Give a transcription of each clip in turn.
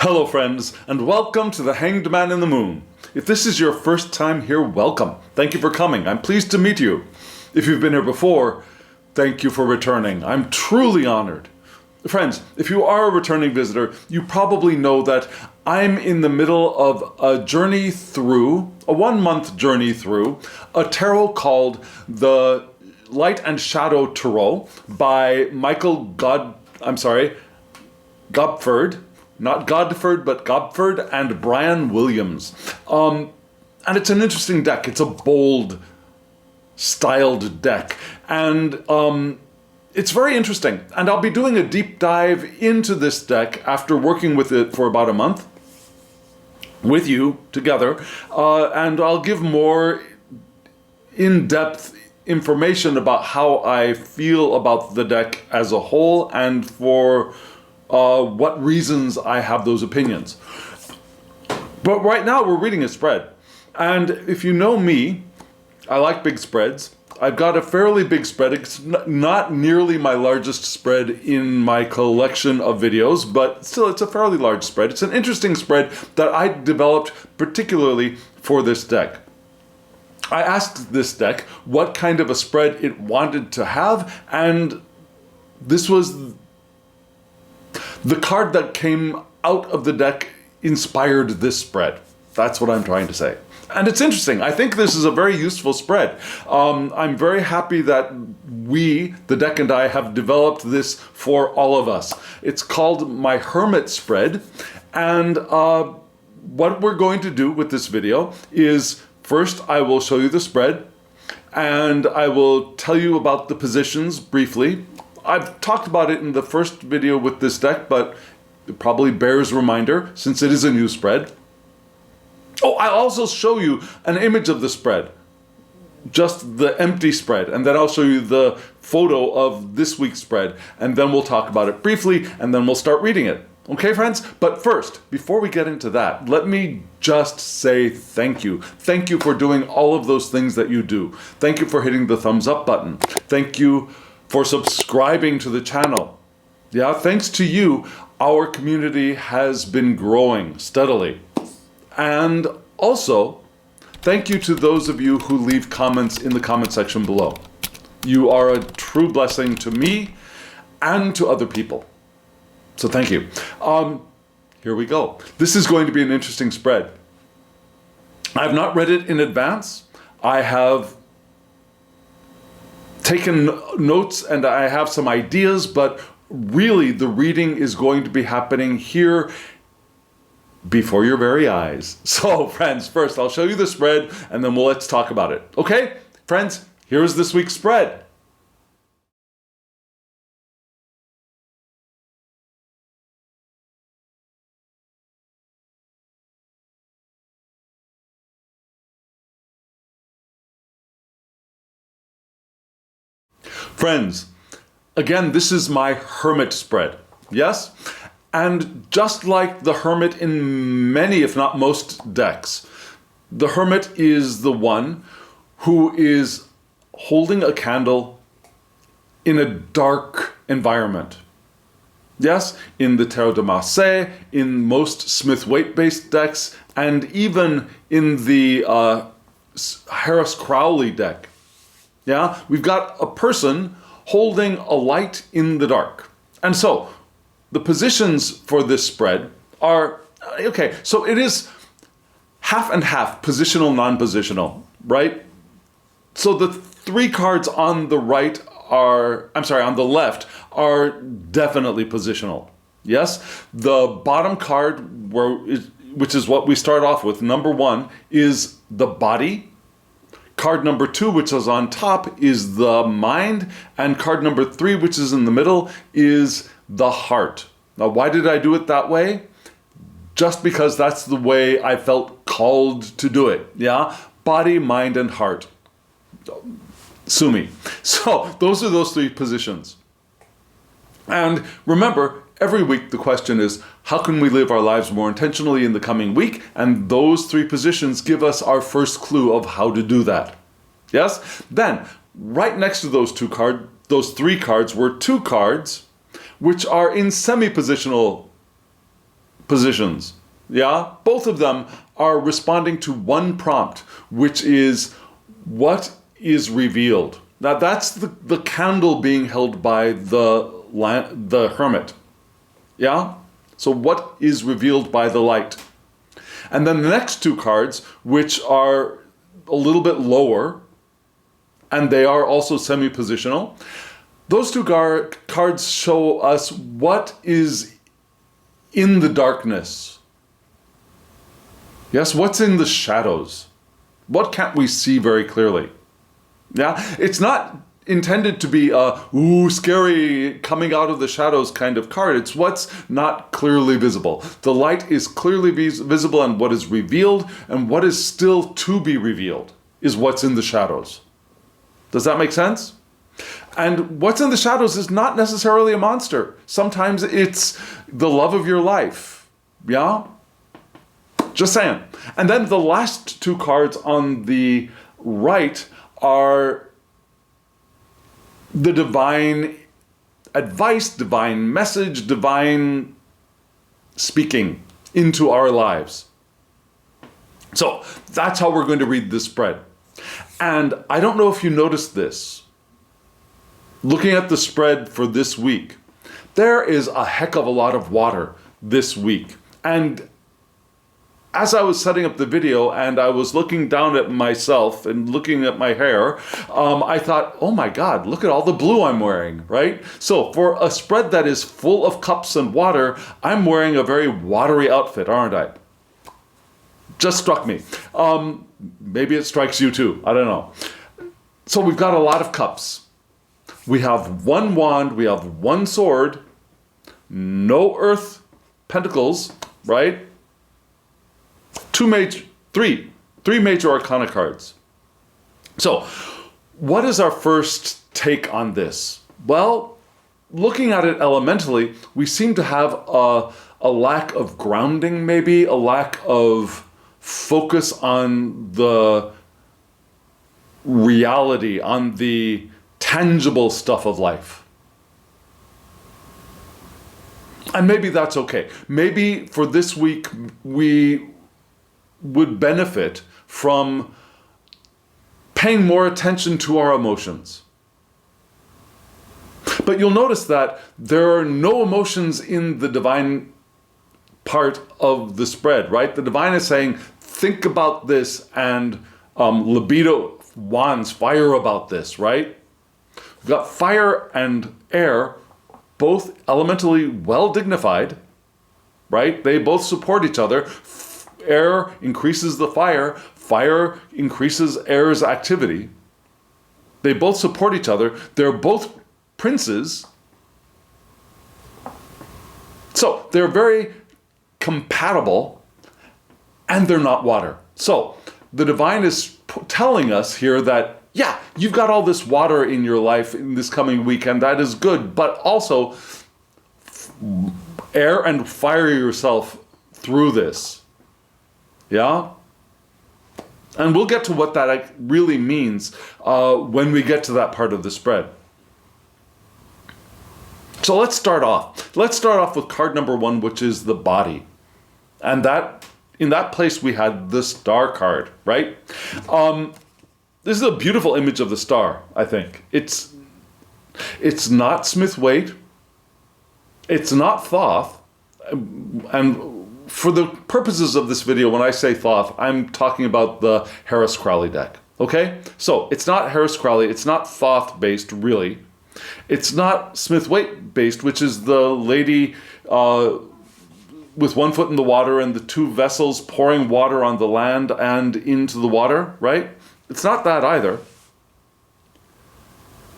Hello friends, and welcome to the Hanged Man in the Moon. If this is your first time here, welcome. Thank you for coming. I'm pleased to meet you. If you've been here before, thank you for returning. I'm truly honored. Friends, if you are a returning visitor, you probably know that I'm in the middle of a journey through, a 1-month journey through, a tarot called the Light and Shadow Tarot by Gobford, not Godford, but Gobford and Brian Williams. And it's an interesting deck. It's a bold, styled deck. And it's very interesting. And I'll be doing a deep dive into this deck after working with it for about a month with you together. And I'll give more in-depth information about how I feel about the deck as a whole and for what reasons I have those opinions. But right now we're reading a spread. And if you know me, I like big spreads. I've got a fairly big spread. It's not nearly my largest spread in my collection of videos, but still it's a fairly large spread. It's an interesting spread that I developed particularly for this deck. I asked this deck what kind of a spread it wanted to have, and this was the card that came out of the deck inspired this spread. That's what I'm trying to say. And it's interesting. I think this is a very useful spread. I'm very happy that we, the deck and I, have developed this for all of us. It's called my Hermit spread. And what we're going to do with this video is, first I will show you the spread, and I will tell you about the positions briefly. I've talked about it in the first video with this deck, but it probably bears reminder since it is a new spread. Oh, I'll also show you an image of the spread, just the empty spread, and then I'll show you the photo of this week's spread, and then we'll talk about it briefly, and then we'll start reading it. Okay, friends? But first, before we get into that, let me just say thank you. Thank you for doing all of those things that you do. Thank you for hitting the thumbs up button. Thank you for subscribing to the channel. Yeah, thanks to you, our community has been growing steadily. And also, thank you to those of you who leave comments in the comment section below. You are a true blessing to me and to other people. So thank you. Here we go. This is going to be an interesting spread. I have not read it in advance. I have taken notes and I have some ideas, but really the reading is going to be happening here before your very eyes. So friends, first I'll show you the spread and then let's talk about it. Okay, friends, here's this week's spread. Friends, again, this is my Hermit spread, yes? And just like the Hermit in many, if not most decks, the Hermit is the one who is holding a candle in a dark environment. Yes, in the Tarot de Marseille, in most Smith-Waite-based decks, and even in the Harris-Crowley deck. Yeah, we've got a person holding a light in the dark. And so, the positions for this spread are, okay, so it is half and half, positional, non-positional, right? So the three cards on the right are, on the left are definitely positional. Yes, the bottom card, which is what we start off with, number 1, is the body. Card number 2, which is on top, is the mind, and card number 3, which is in the middle, is the heart. Now, why did I do it that way? Just because that's the way I felt called to do it, yeah? Body, mind, and heart. Sue me. So, those are those 3 positions. And remember, every week the question is, how can we live our lives more intentionally in the coming week? And those 3 positions give us our first clue of how to do that. Yes? Then, right next to those 3 cards were 2 cards which are in semi-positional positions. Yeah? Both of them are responding to one prompt, which is what is revealed. Now that's the candle being held by the hermit. Yeah? So what is revealed by the light? And then the next two cards, which are a little bit lower, and they are also semi-positional, those two cards show us what is in the darkness. Yes, what's in the shadows? What can't we see very clearly? Yeah, it's not intended to be a scary coming out of the shadows kind of card. It's what's not clearly visible. The light is clearly visible, and what is revealed and what is still to be revealed is what's in the shadows. Does that make sense? And what's in the shadows is not necessarily a monster. Sometimes it's the love of your life. Yeah? Just saying. And then the last two cards on the right are the divine advice, divine message, divine speaking into our lives. So that's how we're going to read this spread. And I don't know if you noticed this. Looking at the spread for this week, there is a heck of a lot of water this week. And as I was setting up the video and I was looking down at myself and looking at my hair, I thought, oh my God, look at all the blue I'm wearing, right? So for a spread that is full of cups and water, I'm wearing a very watery outfit, aren't I? Just struck me. Maybe it strikes you too, I don't know. So we've got a lot of cups. We have one wand, we have one sword, no earth pentacles, right? Three major arcana cards. So, what is our first take on this? Well, looking at it elementally, we seem to have a lack of grounding, maybe, a lack of focus on the reality, on the tangible stuff of life. And maybe that's okay. Maybe for this week, we would benefit from paying more attention to our emotions. But you'll notice that there are no emotions in the divine part of the spread, right? The divine is saying, think about this, and libido, wands, fire about this, right? We've got fire and air, both elementally well dignified, right? They both support each other. Air increases the fire, fire increases air's activity. They both support each other. They're both princes. So they're very compatible, and they're not water. So the divine is telling us here that, yeah, you've got all this water in your life in this coming week, and that is good, but also air and fire yourself through this. Yeah? And we'll get to what that really means when we get to that part of the spread. So let's start off. Let's start off with card number one, which is the body. And that in that place we had the star card, right? This is a beautiful image of the star, I think. It's not Smith-Waite. It's not Thoth. And for the purposes of this video, when I say Thoth, I'm talking about the Harris Crowley deck, okay? So it's not Harris Crowley, it's not Thoth-based, really. It's not Smith-Waite-based, which is the lady with one foot in the water and the two vessels pouring water on the land and into the water, right? It's not that either.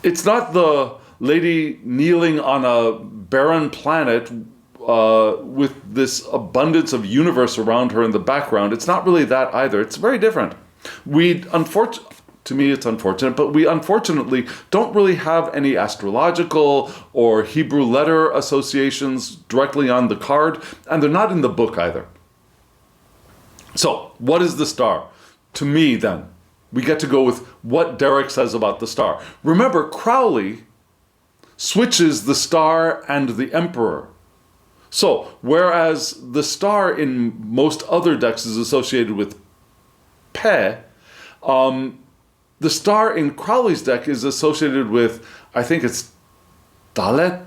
It's not the lady kneeling on a barren planet with this abundance of universe around her in the background. It's not really that either. It's very different. To me it's unfortunate, but we unfortunately don't really have any astrological or Hebrew letter associations directly on the card, and they're not in the book either. So, what is the star? To me, then, we get to go with what Derek says about the star. Remember, Crowley switches the star and the emperor. So, whereas the star in most other decks is associated with Pe, the star in Crowley's deck is associated with, I think it's Dalet,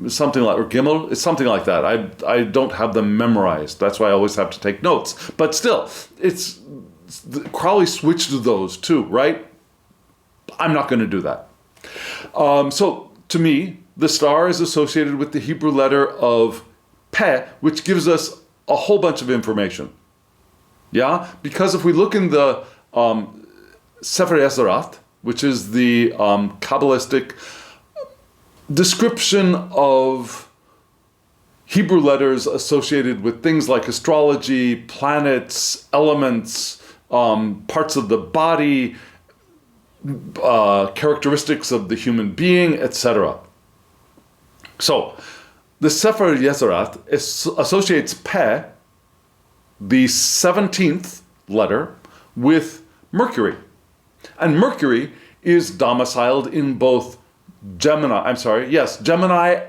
something like, or Gimel, it's something like that. I don't have them memorized. That's why I always have to take notes. But still, Crowley switched those too, right? I'm not going to do that. So, to me, the star is associated with the Hebrew letter of Pe, which gives us a whole bunch of information. Yeah? Because if we look in the Sefer Yezerat, which is the Kabbalistic description of Hebrew letters associated with things like astrology, planets, elements, parts of the body, characteristics of the human being, etc. So, the Sefer Yezerat associates Pe, the 17th letter, with Mercury. And Mercury is domiciled in both Gemini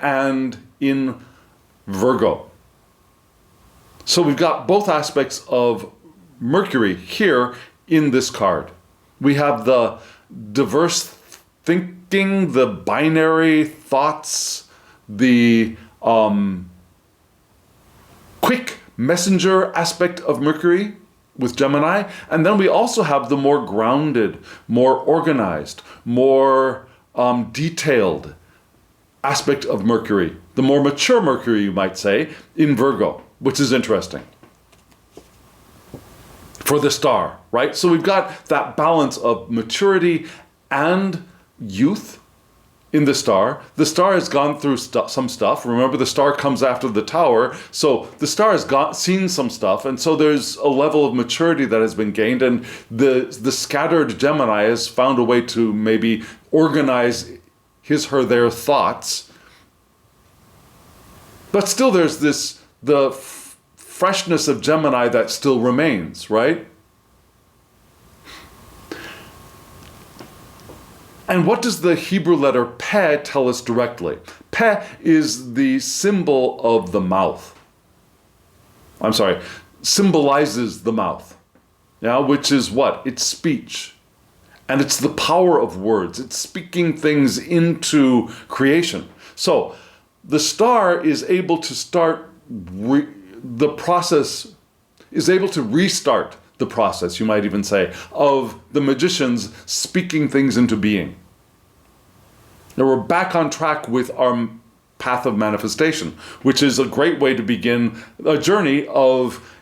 and in Virgo. So we've got both aspects of Mercury here in this card. We have the diverse thinking, the binary thoughts, the quick messenger aspect of Mercury with Gemini, and then we also have the more grounded, more organized, more detailed aspect of Mercury, the more mature Mercury, you might say, in Virgo, which is interesting for the star, right? So we've got that balance of maturity and youth in the star. The star has gone through some stuff. Remember, the star comes after the tower. So the star has seen some stuff. And so there's a level of maturity that has been gained. And the scattered Gemini has found a way to maybe organize their thoughts. But still there's the freshness of Gemini that still remains, right? And what does the Hebrew letter Pe tell us directly? Pe is the symbol of the mouth. Symbolizes the mouth. Yeah, which is what? It's speech. And it's the power of words. It's speaking things into creation. So, the star is able to start the process, is able to restart the process, you might even say, of the magicians speaking things into being. Now we're back on track with our path of manifestation, which is a great way to begin a journey of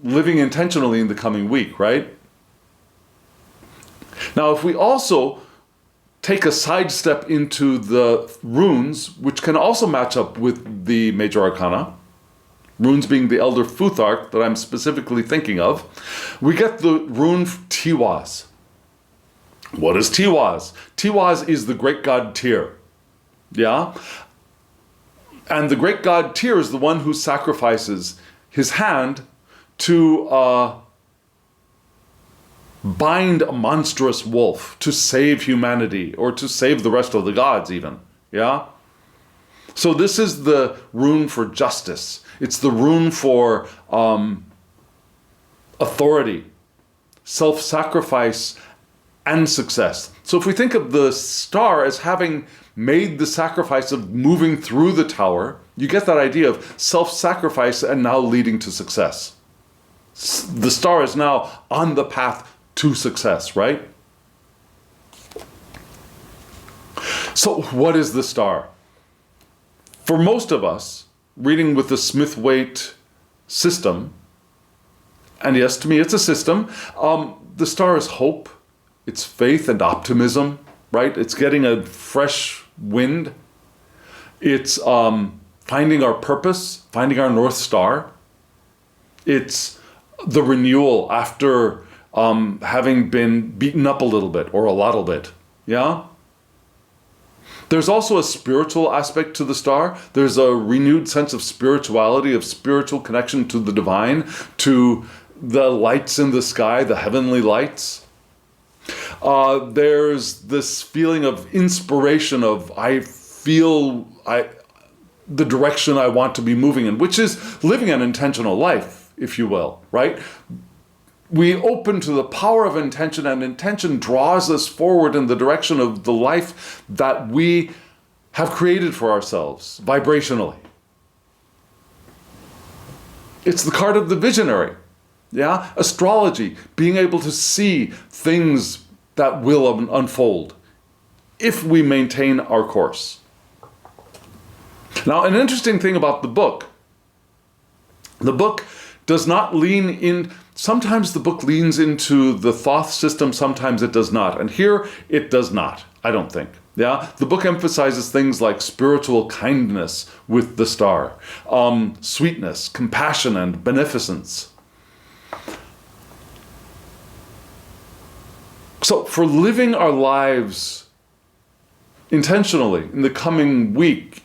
living intentionally in the coming week, right? Now, if we also take a sidestep into the runes, which can also match up with the major arcana, runes being the Elder Futhark that I'm specifically thinking of, we get the rune Tiwaz. What is Tiwaz? Tiwaz is the great god Tyr. Yeah? And the great god Tyr is the one who sacrifices his hand to bind a monstrous wolf to save humanity, or to save the rest of the gods even. Yeah? So this is the rune for justice. It's the rune for authority, self-sacrifice, and success. So if we think of the star as having made the sacrifice of moving through the tower, you get that idea of self-sacrifice and now leading to success. The star is now on the path to success, right? So what is the star? For most of us, reading with the Smith-Waite system, and yes, to me it's a system, the star is hope, it's faith and optimism, right? It's getting a fresh wind. It's finding our purpose, finding our North Star. It's the renewal after having been beaten up a little bit, or a little bit, yeah? There's also a spiritual aspect to the star. There's a renewed sense of spirituality, of spiritual connection to the divine, to the lights in the sky, the heavenly lights. There's this feeling of inspiration of, the direction I want to be moving in, which is living an intentional life, if you will, right? We open to the power of intention, and intention draws us forward in the direction of the life that we have created for ourselves vibrationally. It's the card of the visionary, yeah? Astrology, being able to see things that will unfold if we maintain our course. Now, an interesting thing about the book does not lean in, sometimes the book leans into the Thoth system, sometimes it does not. And here it does not, I don't think. Yeah, the book emphasizes things like spiritual kindness with the star, sweetness, compassion, and beneficence. So for living our lives intentionally in the coming week,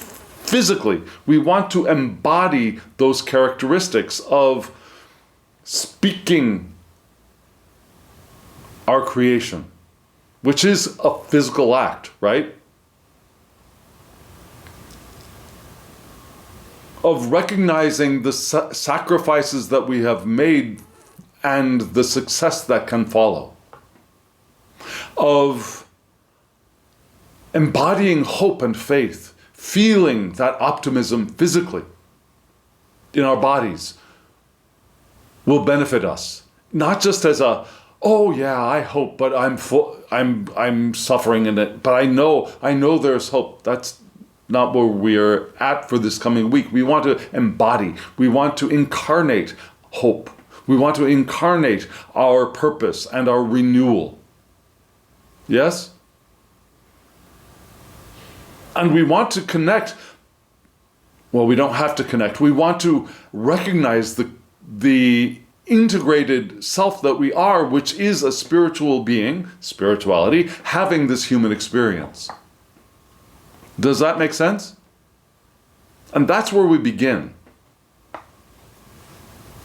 physically, we want to embody those characteristics of speaking our creation, which is a physical act, right? Of recognizing the sacrifices that we have made and the success that can follow. Of embodying hope and faith, feeling that optimism physically in our bodies will benefit us. Not just as a, oh yeah, I hope, but I'm suffering in it, but I know there's hope. That's not where we're at for this coming week. We want to embody, we want to incarnate hope. We want to incarnate our purpose and our renewal. Yes? And we want to connect. Well, we don't have to connect. We want to recognize the integrated self that we are, which is a spiritual being, spirituality, having this human experience. Does that make sense? And that's where we begin.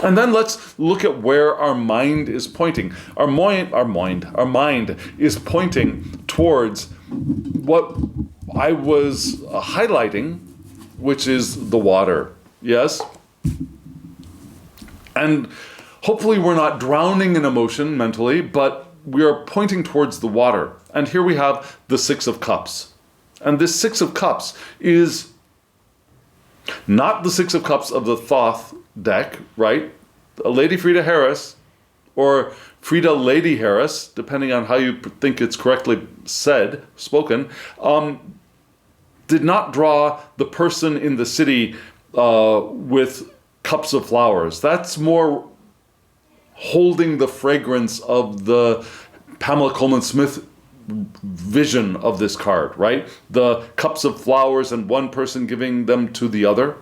And then let's look at where our mind is pointing. Our mind is pointing towards what I was highlighting, which is the water. Yes? And hopefully we're not drowning in emotion mentally, but we are pointing towards the water. And here we have the Six of Cups. And this Six of Cups is not the Six of Cups of the Thoth deck, right? Lady Frida Harris, or Frida Lady Harris, depending on how you think it's correctly spoken, did not draw the person in the city with cups of flowers. That's more holding the fragrance of the Pamela Coleman Smith vision of this card, right? The cups of flowers and one person giving them to the other.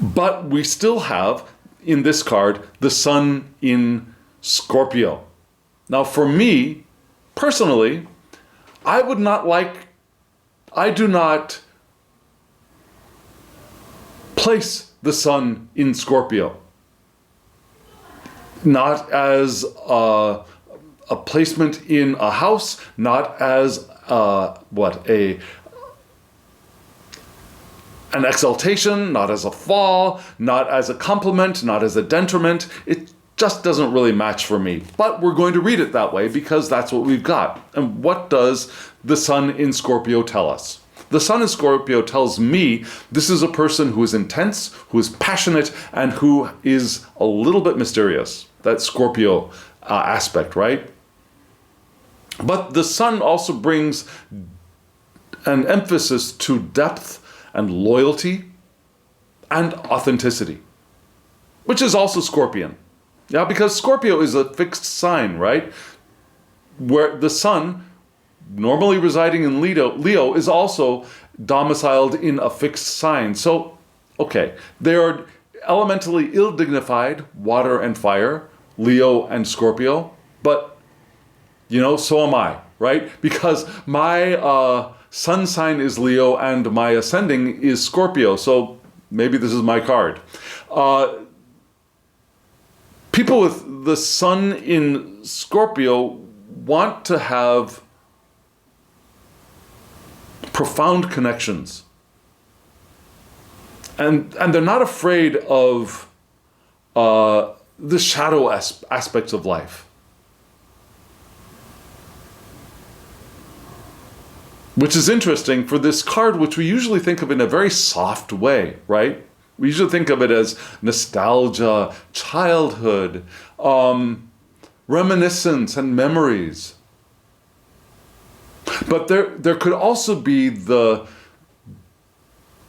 But we still have, in this card, the sun in Scorpio. Now, for me, personally, I do not place the sun in Scorpio. Not as a placement in a house, not as an exaltation, not as a fall, not as a compliment, not as a detriment. It just doesn't really match for me. But we're going to read it that way because that's what we've got. And what does the sun in Scorpio tell us? The sun in Scorpio tells me this is a person who is intense, who is passionate, and who is a little bit mysterious. That Scorpio aspect, right? But the sun also brings an emphasis to depth and loyalty and authenticity, which is also Scorpion. Yeah, because Scorpio is a fixed sign, right? Where the sun, normally residing in Leo is also domiciled in a fixed sign. So, okay, they are elementally ill-dignified, water and fire, Leo and Scorpio, but, so am I, right? Because my sun sign is Leo and my ascending is Scorpio, so maybe this is my card. People with the sun in Scorpio want to have profound connections. And they're not afraid of the shadow aspects of life. Which is interesting for this card, which we usually think of in a very soft way, right? We usually think of it as nostalgia, childhood, reminiscence, and memories. But there could also be the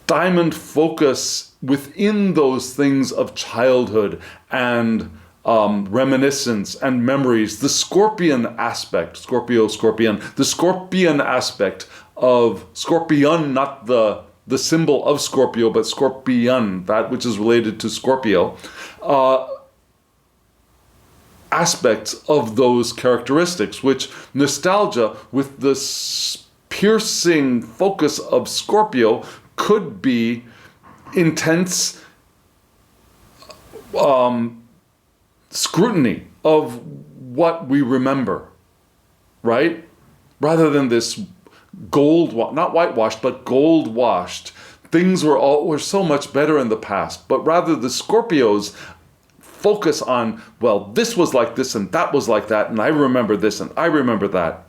diamond focus within those things of childhood and reminiscence and memories, the scorpion aspect, scorpion, the scorpion aspect of scorpion, not the symbol of Scorpio, but scorpion, that which is related to Scorpio, aspects of those characteristics, which nostalgia with the piercing focus of Scorpio could be intense scrutiny of what we remember, right? Rather than this not whitewashed, but gold washed. Things were so much better in the past, but rather the Scorpios focus on, well, this was like this and that was like that, and I remember this and I remember that.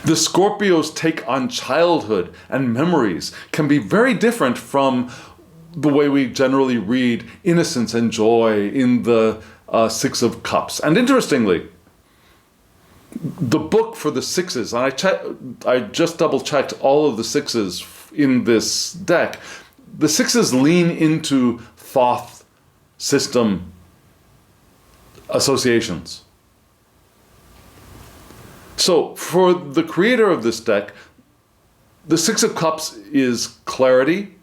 The Scorpios' take on childhood and memories can be very different from the way we generally read innocence and joy in the Six of Cups. And interestingly, the book for the sixes, and I just double-checked all of the sixes in this deck, the sixes lean into Thoth system associations. So for the creator of this deck, the Six of Cups is clarity,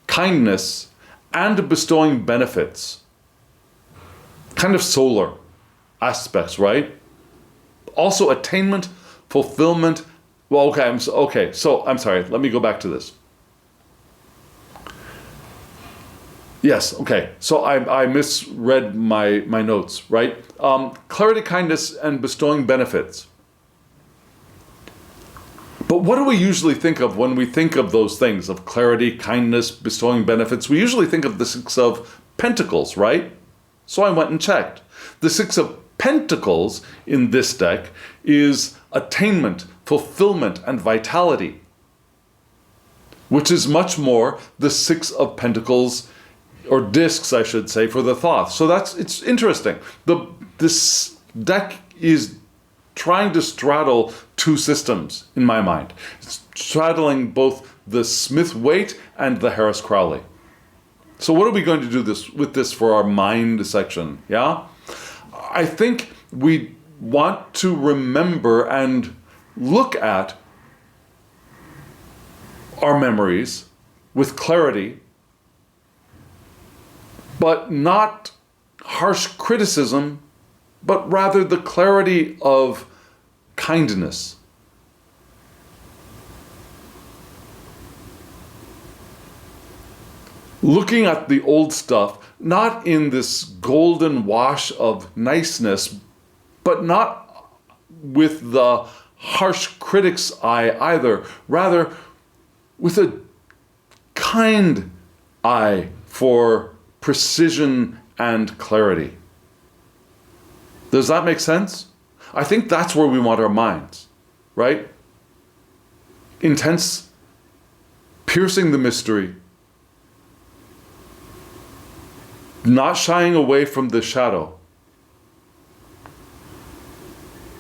kindness, and bestowing benefits. Kind of solar aspects, right? Also attainment, fulfillment. Well, okay, so I'm sorry, let me go back to this. Yes, okay, so I misread my notes, right? Clarity, kindness, and bestowing benefits. But what do we usually think of when we think of those things, of clarity, kindness, bestowing benefits? We usually think of the Six of Pentacles, right? So I went and checked. The Six of Pentacles in this deck is attainment, fulfillment, and vitality, which is much more the Six of Pentacles, or discs, I should say, for the Thoth. So it's interesting. This deck is trying to straddle two systems, in my mind. It's straddling both the Smith-Waite and the Harris-Crowley. So what are we going to do with this for our mind section, yeah? I think we want to remember and look at our memories with clarity, but not harsh criticism, but rather the clarity of kindness. Looking at the old stuff, not in this golden wash of niceness, but not with the harsh critic's eye either, rather with a kind eye for precision and clarity. Does that make sense? I think that's where we want our minds, right? Intense, piercing the mystery, not shying away from the shadow,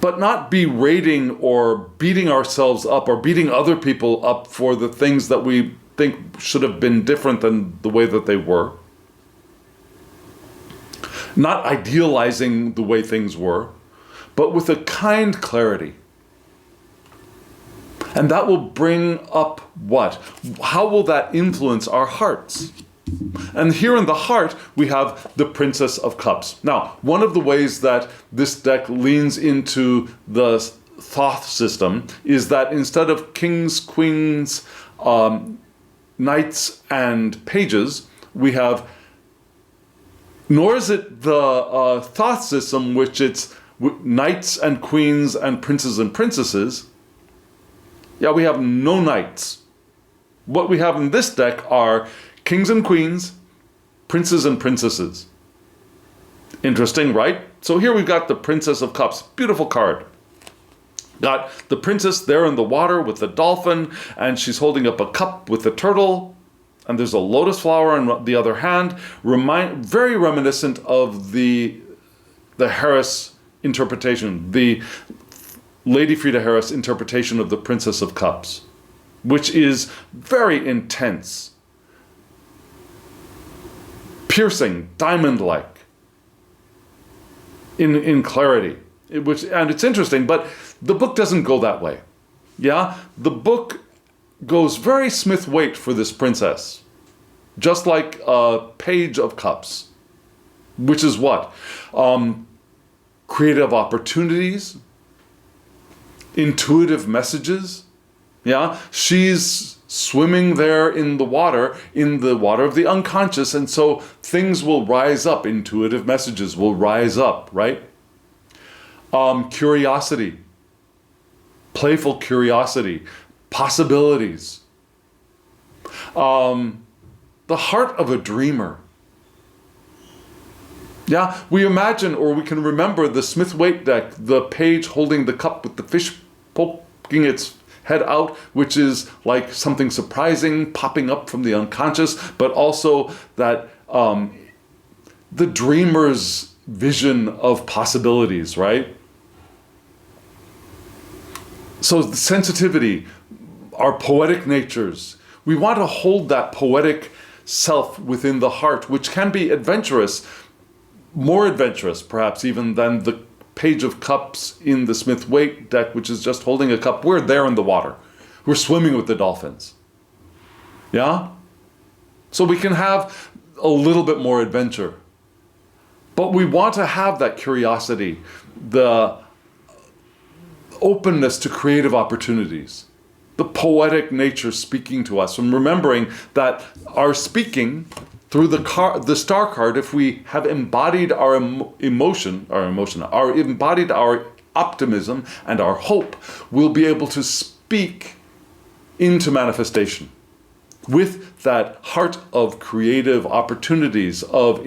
but not berating or beating ourselves up or beating other people up for the things that we think should have been different than the way that they were. Not idealizing the way things were, but with a kind clarity. And that will bring up what? How will that influence our hearts? And here in the heart, we have the Princess of Cups. Now, one of the ways that this deck leans into the Thoth system is that instead of kings, queens, knights, and pages, we have, nor is it the Thoth system, which it's knights and queens and princes and princesses, Yeah, we have no knights. What we have in this deck are kings and queens, princes and princesses. Interesting, right? So here we've got the Princess of Cups. Beautiful card. Got the princess there in the water with the dolphin, and she's holding up a cup with the turtle, and there's a lotus flower in the other hand. Very reminiscent of the Harris interpretation, the Lady Frieda Harris interpretation of the Princess of Cups, which is very intense, piercing, diamond-like in clarity. And it's interesting, but the book doesn't go that way. Yeah? The book goes very Smith-Waite for this princess, just like a Page of Cups, which is what? Creative opportunities, intuitive messages. Yeah? She's swimming there in the water of the unconscious, and so things will rise up, intuitive messages will rise up, right? Curiosity, playful curiosity, possibilities. The heart of a dreamer. Yeah, we imagine, or we can remember the Smith-Waite deck, the page holding the cup with the fish poking its head out, which is like something surprising popping up from the unconscious, but also that the dreamer's vision of possibilities, right? So the sensitivity, our poetic natures, we want to hold that poetic self within the heart, which can be adventurous, more adventurous perhaps even than the Page of Cups in the Smith-Waite deck, which is just holding a cup. We're there in the water. We're swimming with the dolphins. Yeah? So we can have a little bit more adventure. But we want to have that curiosity, the openness to creative opportunities, the poetic nature speaking to us, and remembering that our speaking through the star card, if we have embodied our embodied our optimism and our hope, we'll be able to speak into manifestation with that heart of creative opportunities, of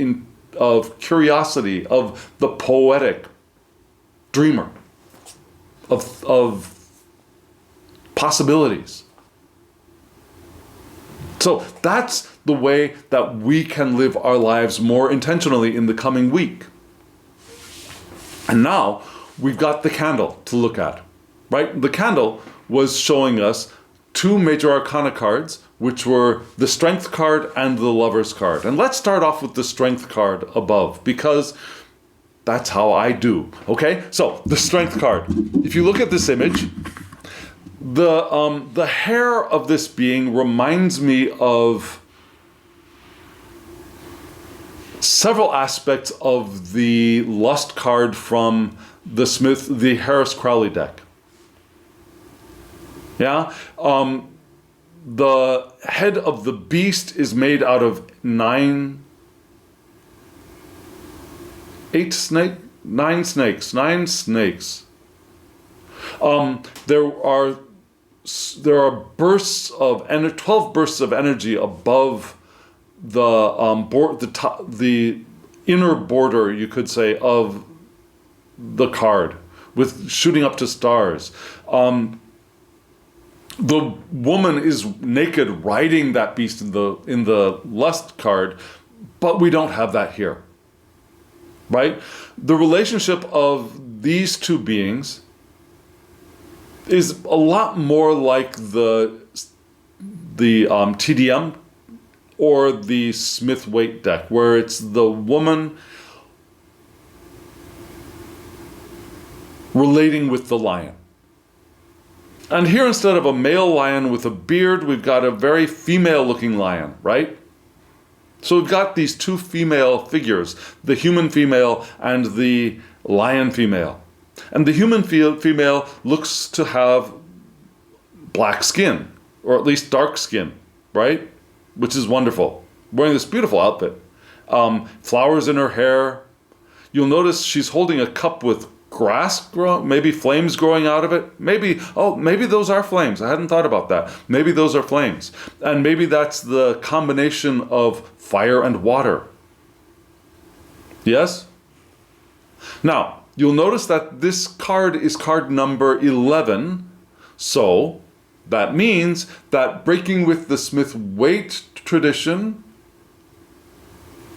curiosity, of the poetic dreamer, of possibilities. So that's the way that we can live our lives more intentionally in the coming week. And now we've got the candle to look at, right? The candle was showing us two major arcana cards, which were the Strength card and the Lover's card. And let's start off with the Strength card above, because that's how I do, okay? So, the Strength card. If you look at this image, the hair of this being reminds me of several aspects of the Lust card from the Harris Crowley deck. Yeah? The head of the beast is made out of nine snakes. There are bursts of 12 bursts of energy above the inner border, you could say, of the card, with shooting up to stars. The woman is naked riding that beast in the Lust card, but we don't have that here, right? The relationship of these two beings is a lot more like the TDM or the Smith-Waite deck, where it's the woman relating with the lion. And here, instead of a male lion with a beard, we've got a very female-looking lion, right? So we've got these two female figures, the human female and the lion female. And the human female looks to have black skin, or at least dark skin, right? Which is wonderful. Wearing this beautiful outfit. Flowers in her hair. You'll notice she's holding a cup with grass growing, maybe flames growing out of it. Maybe those are flames. I hadn't thought about that. Maybe those are flames. And maybe that's the combination of fire and water. Yes? Now, you'll notice that this card is card number 11. So that means that breaking with the Smith-Waite tradition,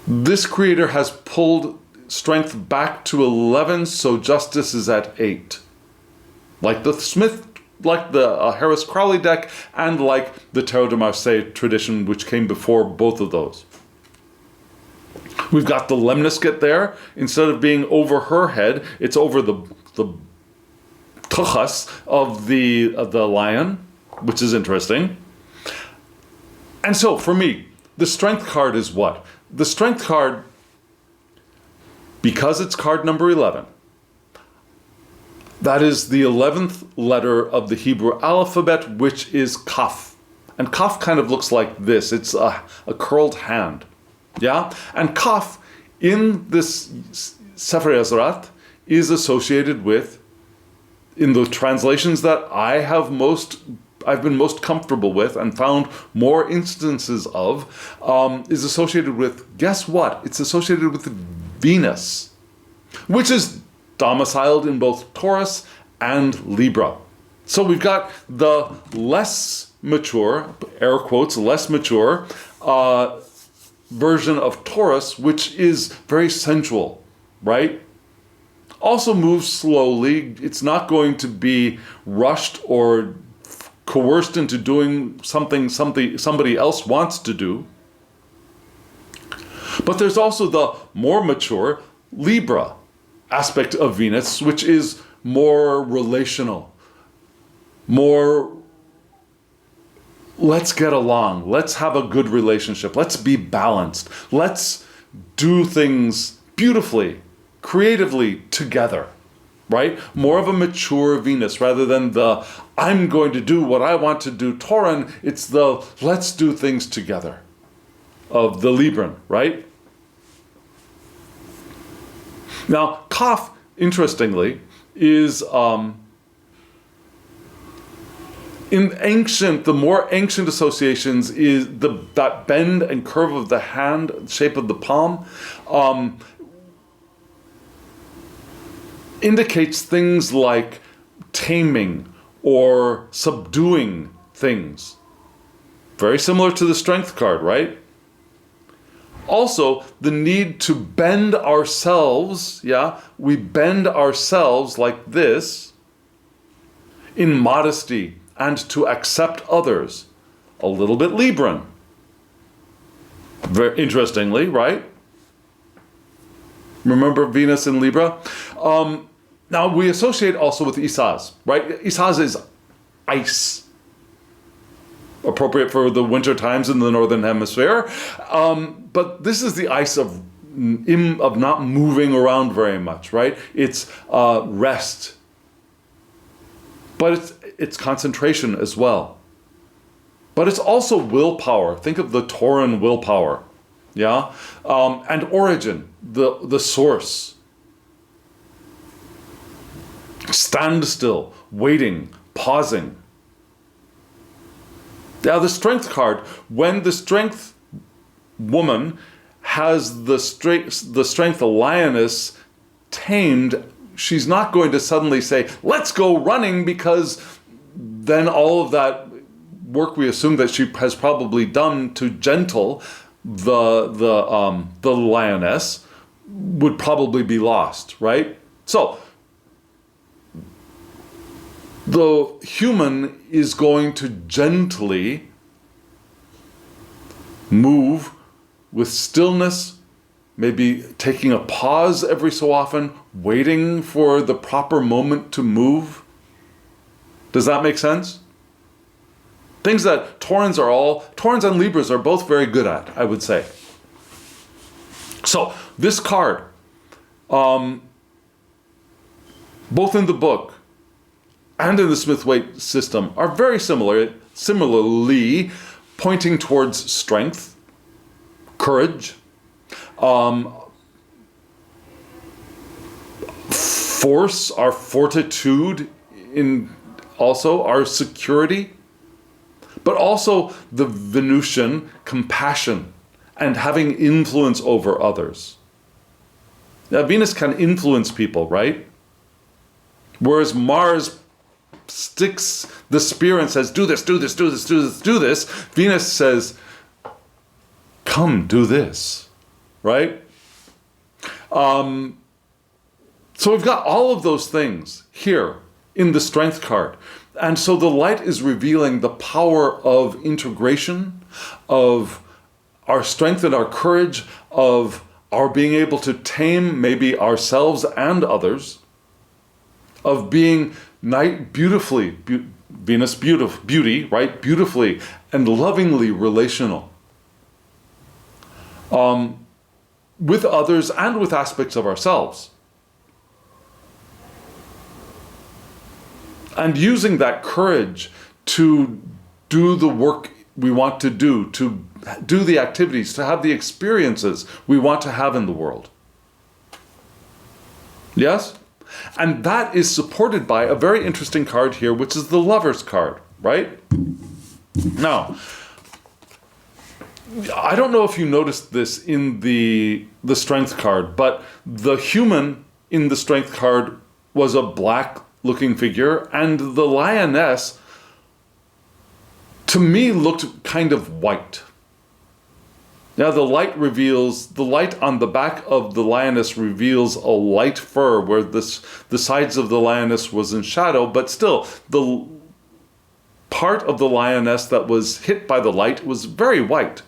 this creator has pulled strength back to 11, so justice is at 8. Like the Harris Crowley deck, and like the Tarot de Marseille tradition, which came before both of those. We've got the lemniscate there. Instead of being over her head, it's over the tuchas of the lion, which is interesting. And so, for me, the strength card is what? The strength card, because it's card number 11, that is the 11th letter of the Hebrew alphabet, which is Kaf. And Kaf kind of looks like this. It's a curled hand. Yeah? And Kaf, in this Sefer Ezrat, is associated with, in the translations that I've been most comfortable with and found more instances of, is associated with, guess what? It's associated with Venus, which is domiciled in both Taurus and Libra. So we've got the less mature, air quotes, less mature version of Taurus, which is very sensual, right? Also moves slowly. It's not going to be rushed or coerced into doing something somebody else wants to do. But there's also the more mature Libra aspect of Venus, which is more relational, more let's get along, let's have a good relationship, let's be balanced, let's do things beautifully, creatively together, right? More of a mature Venus rather than the I'm going to do what I want to do Tauran. It's the let's do things together of the Libran, right? Now, Kaf, interestingly, is in the more ancient associations is that bend and curve of the hand, shape of the palm, indicates things like taming or subduing things. Very similar to the strength card, right? Also, the need to bend ourselves, we bend ourselves like this in modesty and to accept others. A little bit Libran. Very interestingly, right? Remember Venus in Libra? Now we associate also with Isaz, right? Isaz is ice. Appropriate for the winter times in the northern hemisphere. But this is the ice of not moving around very much, right? It's rest. But it's concentration as well. But it's also willpower. Think of the Tauran willpower. Yeah? And origin, the source. Stand still, waiting, pausing. Now the strength card, when the strength woman has the strength lioness tamed, she's not going to suddenly say, let's go running, because then all of that work we assume that she has probably done to gentle the lioness would probably be lost, right? So the human is going to gently move with stillness, maybe taking a pause every so often, waiting for the proper moment to move. Does that make sense? Things that Taurans and Libras are both very good at, I would say. So this card, both in the book and in the Smith-Waite system, are very similarly pointing towards strength, courage, force, our fortitude, in also our security, but also the Venusian compassion and having influence over others. Now, Venus can influence people, right? Whereas Mars sticks the spear and says, do this, do this, do this, do this, do this. Venus says, come, do this, right? So we've got all of those things here in the Strength card. And so the light is revealing the power of integration, of our strength and our courage, of our being able to tame maybe ourselves and others, of being beautifully, Venus beauty, right? Beautifully and lovingly relational with others and with aspects of ourselves. And using that courage to do the work we want to do the activities, to have the experiences we want to have in the world. Yes? And that is supported by a very interesting card here, which is the Lover's card, right? Now, I don't know if you noticed this in the Strength card, but the human in the Strength card was a black-looking figure, and the lioness, to me, looked kind of white. Now the light on the back of the lioness reveals a light fur where the sides of the lioness was in shadow, but still the part of the lioness that was hit by the light was very white.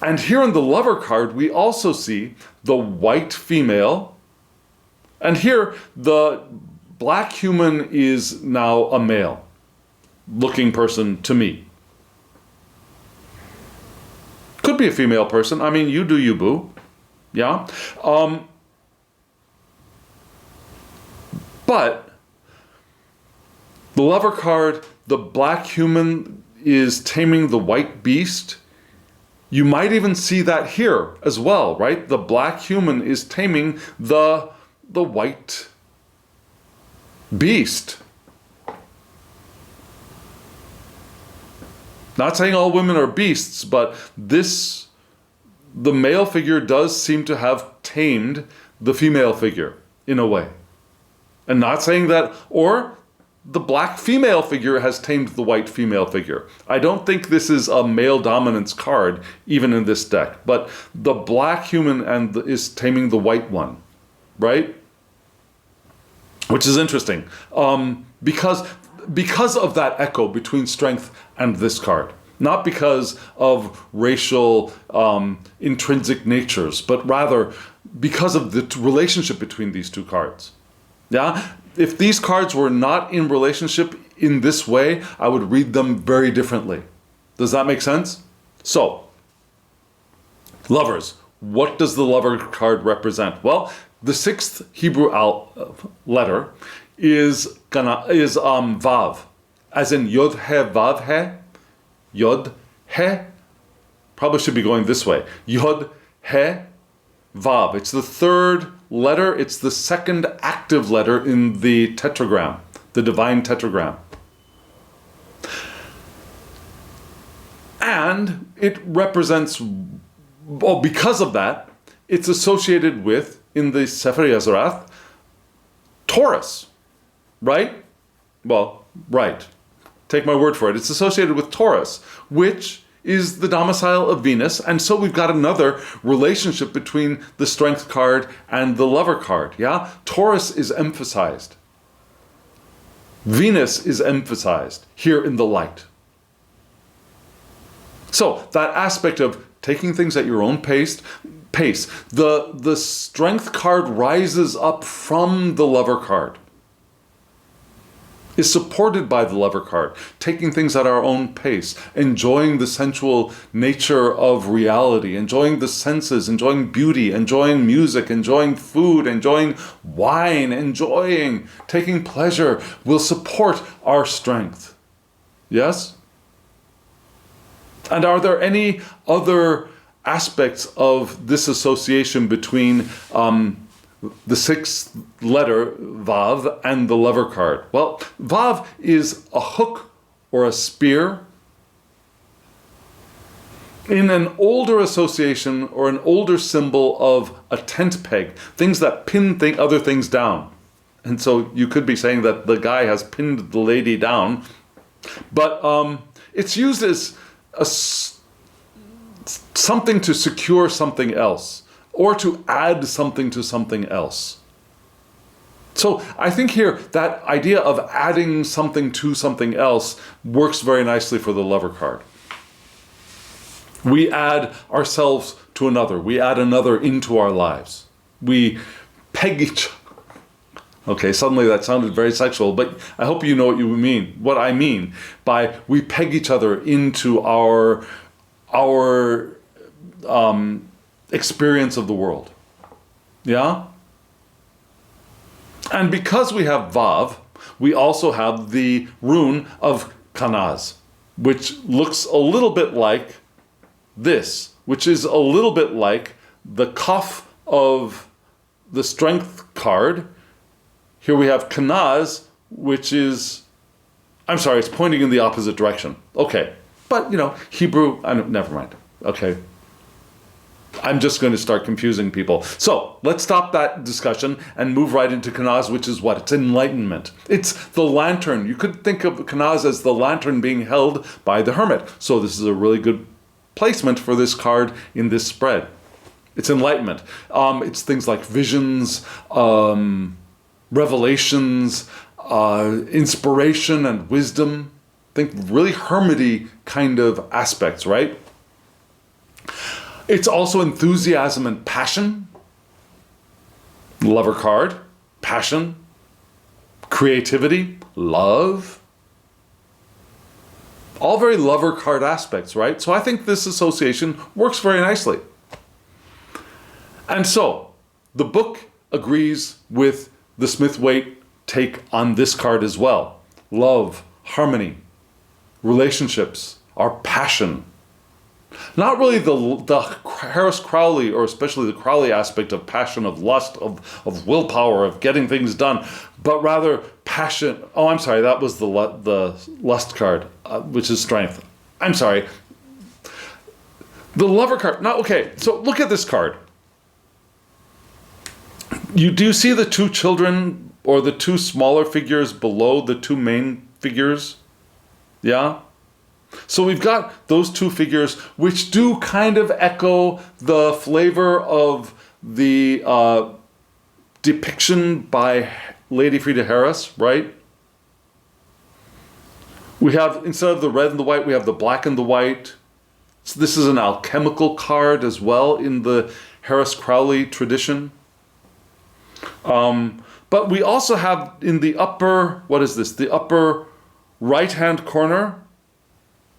And here in the Lover card, we also see the white female, and here the black human is now a male looking person to me. Could be a female person. I mean, you do you, boo. Yeah? But the Lover card, the black human is taming the white beast. You might even see that here as well, right? The black human is taming the white beast. Not saying all women are beasts, but the male figure does seem to have tamed the female figure in a way. And not saying that, or the black female figure has tamed the white female figure. I don't think this is a male dominance card, even in this deck, but the black human is taming the white one, right? Which is interesting, because of that echo between Strength and this card. Not because of racial intrinsic natures, but rather because of the relationship between these two cards. Yeah? If these cards were not in relationship in this way, I would read them very differently. Does that make sense? So, lovers. What does the Lover card represent? Well, the sixth Hebrew letter is Vav, as in Yod He Vav He. Yod He, probably should be going this way. Yod He Vav. It's the third letter. It's the second active letter in the tetragram, the divine tetragram. And it represents, well, because of that, it's associated with, in the Sefer Yazarath, Taurus, right? Well, right. Take my word for it. It's associated with Taurus, which is the domicile of Venus. And so we've got another relationship between the Strength card and the Lover card. Yeah? Taurus is emphasized. Venus is emphasized here in the light. So that aspect of taking things at your own pace, the Strength card rises up from the Lover card, is supported by the Lover card, taking things at our own pace, enjoying the sensual nature of reality, enjoying the senses, enjoying beauty, enjoying music, enjoying food, enjoying wine, taking pleasure will support our strength. Yes? And are there any other aspects of this association between the sixth letter, Vav, and the lover card? Well, Vav is a hook or a spear in an older association or an older symbol of a tent peg, things that pin other things down. And so you could be saying that the guy has pinned the lady down, but it's used as something to secure something else or to add something to something else. So I think here that idea of adding something to something else works very nicely for the lover card. We add ourselves to another. We add another into our lives. We peg each other. Okay, suddenly that sounded very sexual, but I hope you know what I mean by we peg each other into our experience of the world. Yeah? And because we have Vav, we also have the rune of Kanaz, which looks a little bit like this, which is a little bit like the Kaf of the strength card. Here we have Kanaz, which is, I'm sorry, it's pointing in the opposite direction. Okay, but Hebrew, never mind. Okay, I'm just going to start confusing people. So let's stop that discussion and move right into Kanaz, which is what? It's enlightenment. It's the lantern. You could think of Kanaz as the lantern being held by the hermit. So this is a really good placement for this card in this spread. It's enlightenment. It's things like visions, revelations, inspiration and wisdom. Think really hermity kind of aspects, right? It's also enthusiasm and passion. Lover card, passion, creativity, love. All very lover card aspects, right? So I think this association works very nicely. And so the book agrees with the Smith-Waite take on this card as well. Love, harmony, relationships, our passion. Not really the Harris Crowley, or especially the Crowley aspect of passion, of lust, of willpower, of getting things done, but rather passion. Oh, I'm sorry, that was the lust card, which is strength. I'm sorry. The lover card. No, okay, so look at this card. Do you see the two children or the two smaller figures below the two main figures? Yeah? So we've got those two figures which do kind of echo the flavor of the depiction by Lady Frieda Harris, right? We have, instead of the red and the white, we have the black and the white. So this is an alchemical card as well in the Harris Crowley tradition. But we also have in the upper, what is this? The upper right-hand corner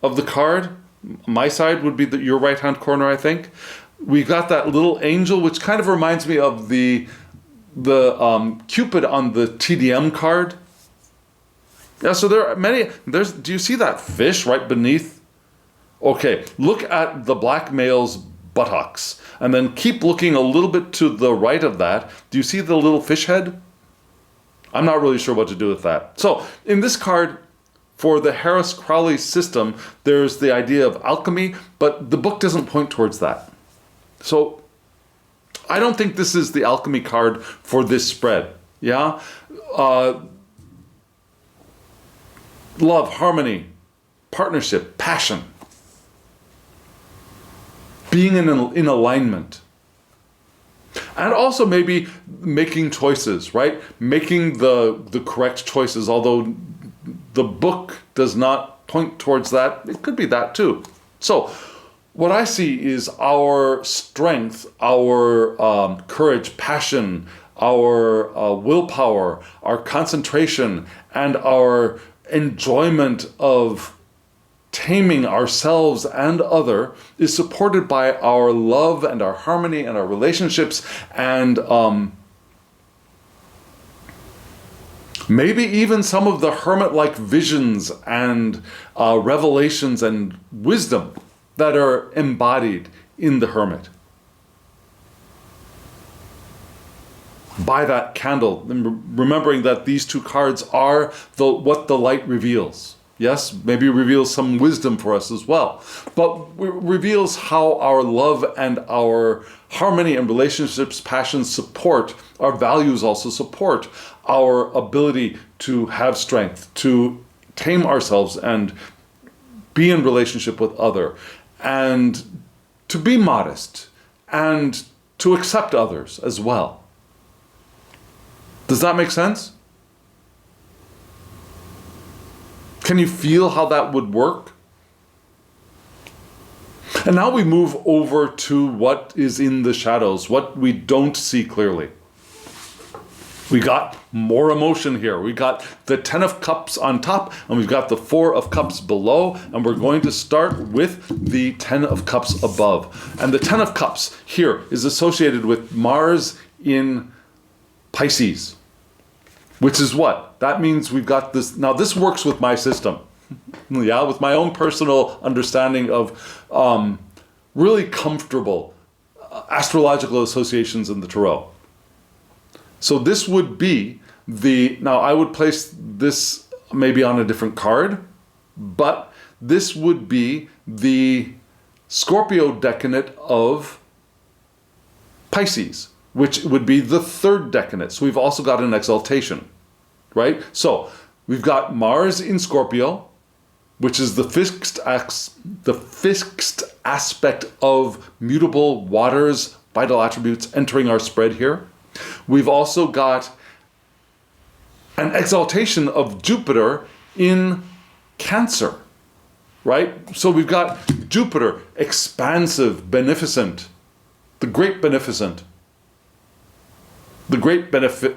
of the card, my side would be your right-hand corner, I think. We got that little angel, which kind of reminds me of the Cupid on the TDM card. Yeah, so there are many. Do you see that fish right beneath? Okay, look at the black male's buttocks, and then keep looking a little bit to the right of that. Do you see the little fish head? I'm not really sure what to do with that. So in this card, for the Harris Crowley system, there's the idea of alchemy, but the book doesn't point towards that. So I don't think this is the alchemy card for this spread. Yeah? Love, harmony, partnership, passion. Being in alignment. And also maybe making choices, right? Making the correct choices, although the book does not point towards that. It could be that too. So what I see is our strength, our courage, passion, our willpower, our concentration, and our enjoyment of taming ourselves and other is supported by our love and our harmony and our relationships and maybe even some of the hermit-like visions and revelations and wisdom that are embodied in the hermit. by that candle, remembering that these two cards are what the light reveals. Yes, maybe reveals some wisdom for us as well, but reveals how our love and our harmony and relationships, passions support, our values also support our ability to have strength, to tame ourselves and be in relationship with other, and to be modest, and to accept others as well. Does that make sense? Can you feel how that would work? And now we move over to what is in the shadows, what we don't see clearly. We got more emotion here. We got the 10 of Cups on top, and we've got the 4 of Cups below, and we're going to start with the 10 of Cups above. And the 10 of Cups here is associated with Mars in Pisces. Which is what? That means we've got this. Now, this works with my system. Yeah, with my own personal understanding of really comfortable astrological associations in the tarot. So this would be now I would place this maybe on a different card, but this would be the Scorpio decanate of Pisces, which would be the 3rd decanate. So we've also got an exaltation, right? So we've got Mars in Scorpio, which is the fixed aspect of mutable waters, vital attributes entering our spread here. We've also got an exaltation of Jupiter in Cancer, right? So we've got Jupiter, expansive, beneficent, the great beneficent. The great benefic,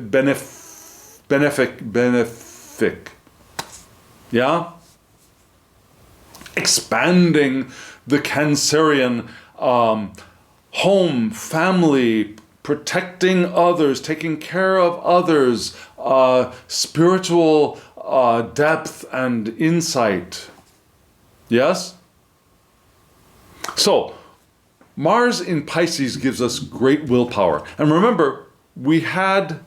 yeah? Expanding the Cancerian home, family, protecting others, taking care of others, spiritual depth and insight. Yes? So, Mars in Pisces gives us great willpower. And remember, we had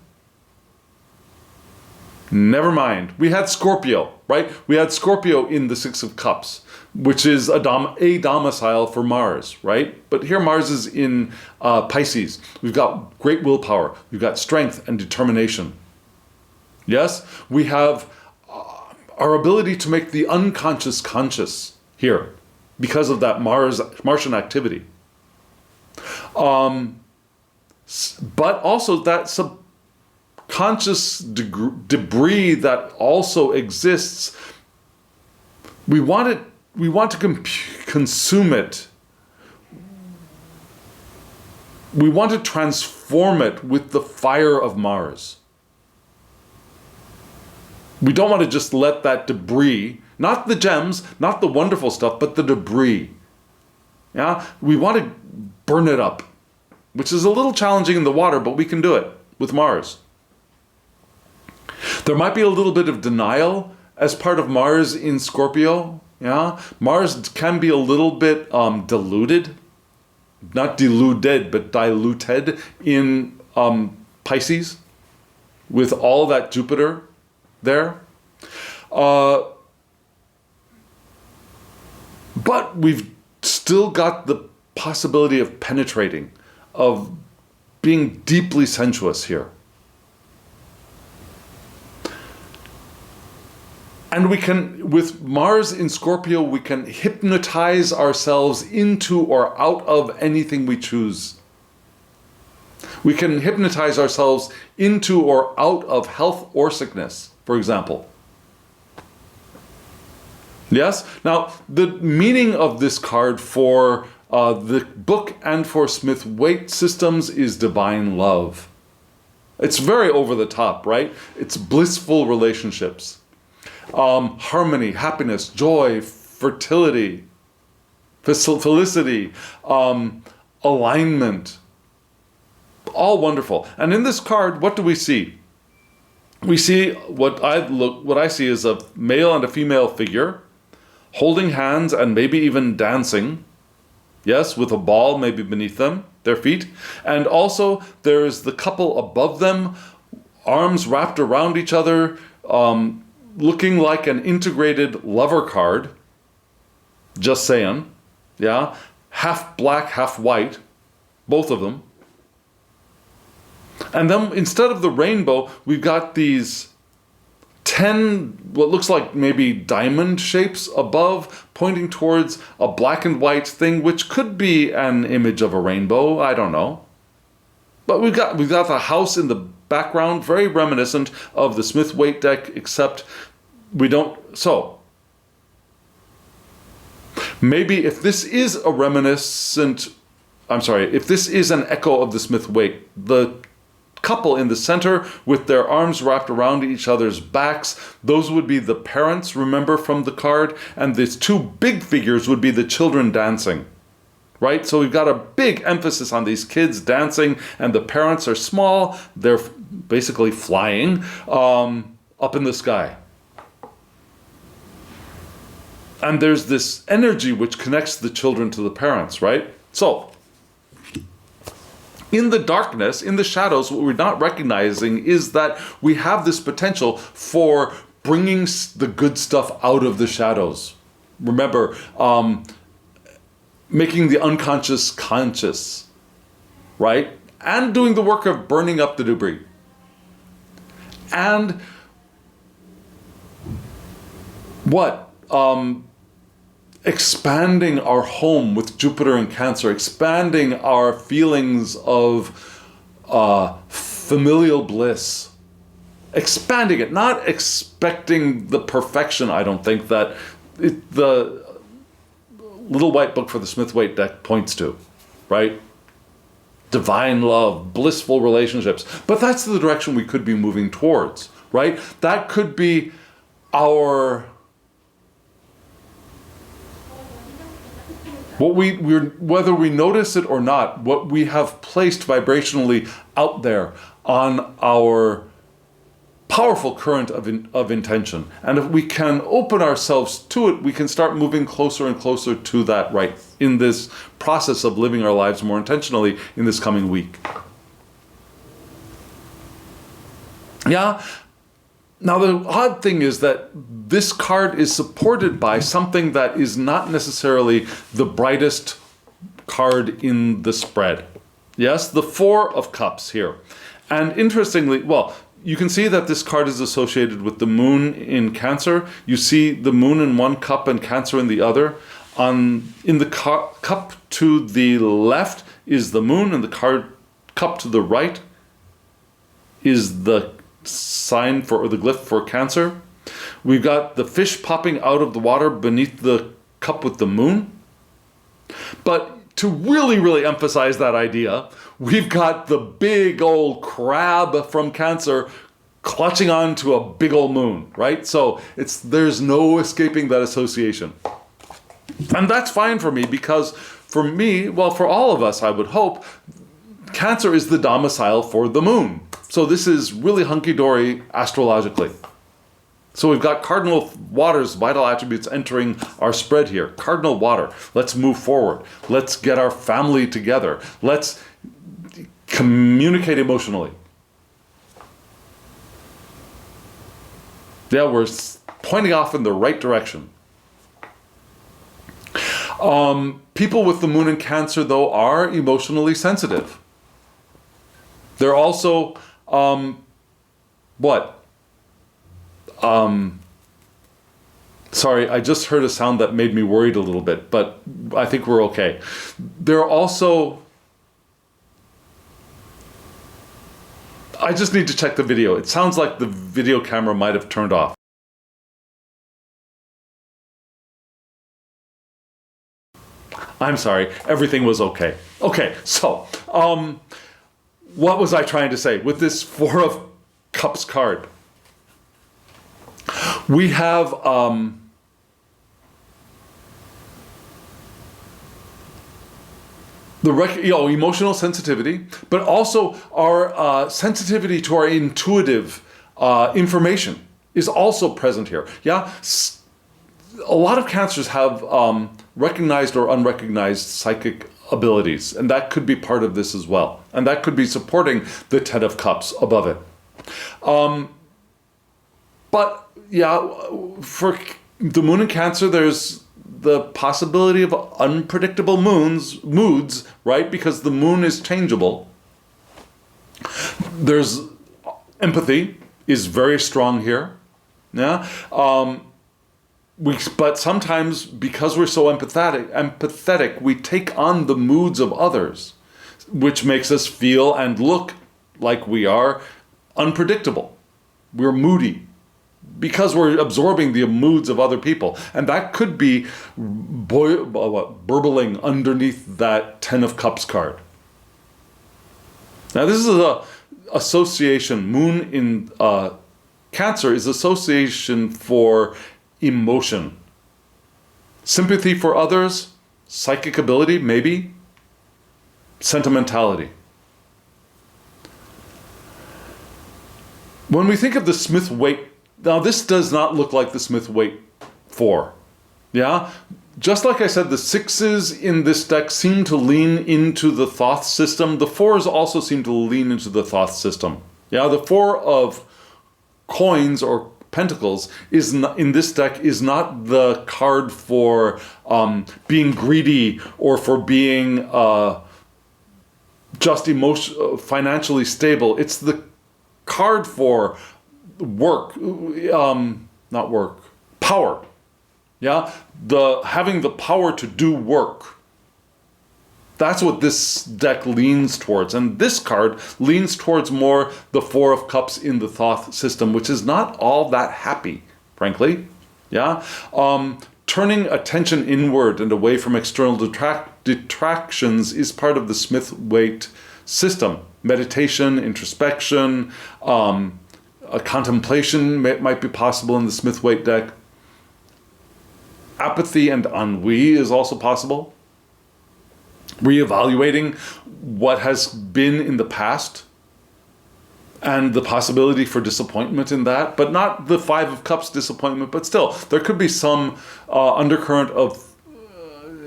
Scorpio, right? We had Scorpio in the 6 of Cups, which is a domicile for Mars, right? But here Mars is in Pisces. We've got great willpower. We've got strength and determination. Yes? We have our ability to make the unconscious conscious here because of that Martian activity. But also that subconscious debris that also exists, we want to consume it. We want to transform it with the fire of Mars. We don't want to just let that debris, not the gems, not the wonderful stuff, but the debris. Yeah, we want to burn it up, which is a little challenging in the water, but we can do it with Mars. There might be a little bit of denial as part of Mars in Scorpio. Yeah, Mars can be a little bit diluted, not deluded, but diluted in Pisces with all that Jupiter there. But we've still got the possibility of penetrating, of being deeply sensuous here. And we can, with Mars in Scorpio, we can hypnotize ourselves into or out of anything we choose. We can hypnotize ourselves into or out of health or sickness, for example. Yes? Now, the meaning of this card for the book and for Smith-Waite systems is divine love. It's very over the top, right? It's blissful relationships. Harmony, happiness, joy, fertility, felicity, alignment. All wonderful. And in this card, what do we see? We see what I see is a male and a female figure holding hands and maybe even dancing. Yes, with a ball maybe beneath them. their feet. And also there's the couple above them, arms wrapped around each other, looking like an integrated lover card. Just saying. Yeah. Half black, half white. Both of them. And then instead of the rainbow, we've got these 10, what looks like maybe diamond shapes above, pointing towards a black and white thing, which could be an image of a rainbow. I don't know. But we've got the house in the background, very reminiscent of the Smith-Waite deck, except we don't. So maybe if this is a if this is an echo of the Smith-Waite, the couple in the center with their arms wrapped around each other's backs, those would be the parents, remember, from the card, and these two big figures would be the children dancing, right? So we've got a big emphasis on these kids dancing, and the parents are small, they're basically flying up in the sky. And there's this energy which connects the children to the parents, right? So in the darkness, in the shadows, what we're not recognizing is that we have this potential for bringing the good stuff out of the shadows. Remember, making the unconscious conscious, right? And doing the work of burning up the debris. And what? Expanding our home with Jupiter and Cancer, expanding our feelings of familial bliss, expanding it, not expecting the perfection, I don't think, that the little white book for the Smith-Waite deck points to, right? Divine love, blissful relationships. But that's the direction we could be moving towards, right? That could be our... whether we notice it or not, what we have placed vibrationally out there on our powerful current of intention. And if we can open ourselves to it, we can start moving closer and closer to that, right, in this process of living our lives more intentionally in this coming week. Yeah? Now, the odd thing is that this card is supported by something that is not necessarily the brightest card in the spread. Yes, the Four of Cups here. And interestingly, well, you can see that this card is associated with the moon in Cancer. You see the moon in one cup and Cancer in the other. In the cup to the left is the moon, and the cup to the right is the sign for, or the glyph for Cancer. We've got the fish popping out of the water beneath the cup with the moon. But to really, really emphasize that idea, we've got the big old crab from Cancer clutching on to a big old moon, right? So there's no escaping that association. And that's fine for me, because for me, well, for all of us, I would hope, Cancer is the domicile for the moon. So this is really hunky-dory astrologically. So we've got cardinal water's vital attributes entering our spread here. Cardinal water. Let's move forward. Let's get our family together. Let's communicate emotionally. Yeah, we're pointing off in the right direction. People with the moon in Cancer, though, are emotionally sensitive. They're also, sorry, I just heard a sound that made me worried a little bit, but I think we're okay. They're also, I just need to check the video. It sounds like the video camera might have turned off. I'm sorry, everything was okay. Okay, so, what was I trying to say with this Four of Cups card? We have emotional sensitivity, but also our sensitivity to our intuitive information is also present here. Yeah, a lot of Cancers have recognized or unrecognized psychic abilities, and that could be part of this as well. And that could be supporting the Ten of Cups above it. But yeah, for the moon in Cancer, there's the possibility of unpredictable moods, right? Because the moon is changeable. There's empathy is very strong here. Yeah. But sometimes, because we're so empathetic, we take on the moods of others, which makes us feel and look like we are unpredictable. We're moody because we're absorbing the moods of other people. And that could be burbling underneath that Ten of Cups card. Now, this is a association. Moon in Cancer is association for emotion. Sympathy for others, psychic ability, maybe. Sentimentality. When we think of the Smith-Waite, now this does not look like the Smith-Waite 4. Yeah? Just like I said, the 6s in this deck seem to lean into the Thoth system. The 4s also seem to lean into the Thoth system. Yeah, the 4 of coins or pentacles is not, in this deck is not the card for being greedy or for being just financially stable. It's the card for work, not work, power. Yeah, having the power to do work. That's what this deck leans towards. And this card leans towards more the Four of Cups in the Thoth system, which is not all that happy, frankly. Yeah. Turning attention inward and away from external detractions is part of the Smith-Waite system. Meditation, introspection, a contemplation might be possible in the Smith-Waite deck. Apathy and ennui is also possible. Reevaluating what has been in the past and the possibility for disappointment in that, but not the Five of Cups disappointment, but still, there could be some undercurrent of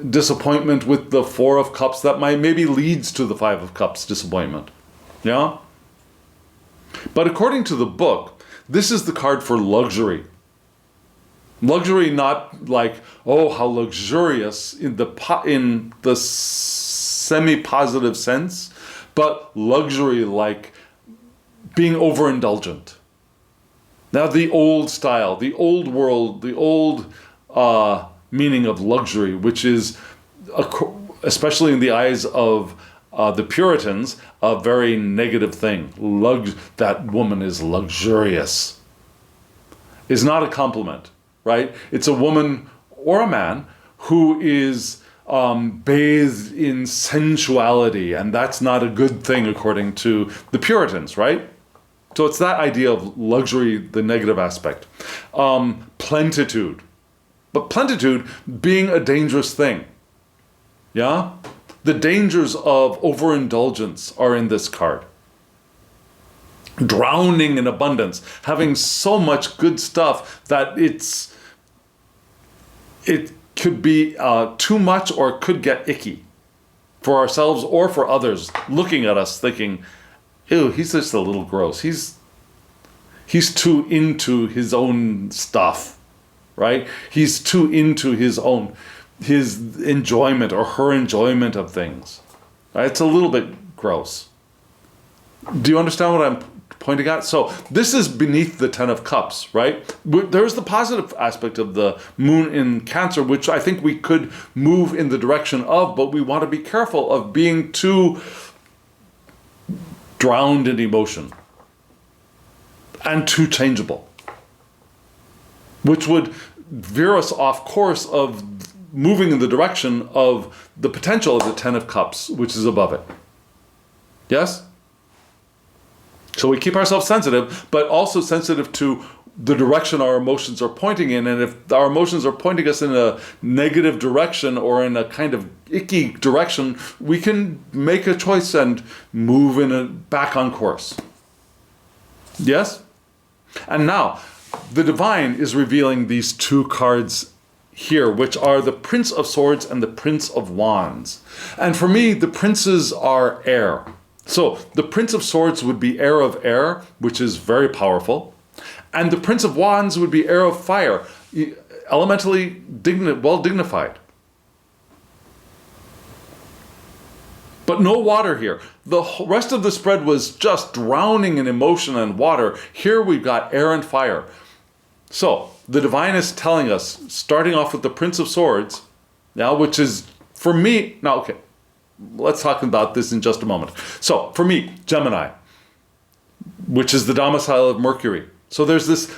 disappointment with the Four of Cups that maybe leads to the Five of Cups disappointment. Yeah? But according to the book, this is the card for luxury. Luxury, not like, oh, how luxurious in the semi-positive sense, but luxury like being overindulgent. Now, the old style, the old world, the old meaning of luxury, which is, especially in the eyes of the Puritans, a very negative thing. That woman is luxurious. Is not a compliment. Right? It's a woman or a man who is bathed in sensuality, and that's not a good thing according to the Puritans, right? So it's that idea of luxury, the negative aspect. Plenitude. But plenitude being a dangerous thing. Yeah? The dangers of overindulgence are in this card. Drowning in abundance, having so much good stuff that it could be too much, or it could get icky for ourselves or for others looking at us thinking, ew, he's just a little gross. He's too into his own stuff, right? He's too into his enjoyment or her enjoyment of things. Right? It's a little bit gross. Do you understand what I'm pointing at? So this is beneath the Ten of Cups, right? There's the positive aspect of the moon in Cancer, which I think we could move in the direction of, but we want to be careful of being too drowned in emotion and too changeable, which would veer us off course of moving in the direction of the potential of the Ten of Cups, which is above it. Yes? So we keep ourselves sensitive, but also sensitive to the direction our emotions are pointing in. And if our emotions are pointing us in a negative direction or in a kind of icky direction, we can make a choice and move back on course. Yes? And now, the divine is revealing these two cards here, which are the Prince of Swords and the Prince of Wands. And for me, the princes are air. So the Prince of Swords would be heir of air, which is very powerful. And the Prince of Wands would be heir of fire, elementally well dignified. But no water here. The rest of the spread was just drowning in emotion and water. Here we've got air and fire. So the divine is telling us, starting off with the Prince of Swords, now, which is, for me, now, okay, let's talk about this in just a moment. So for me, Gemini, which is the domicile of Mercury. So there's this,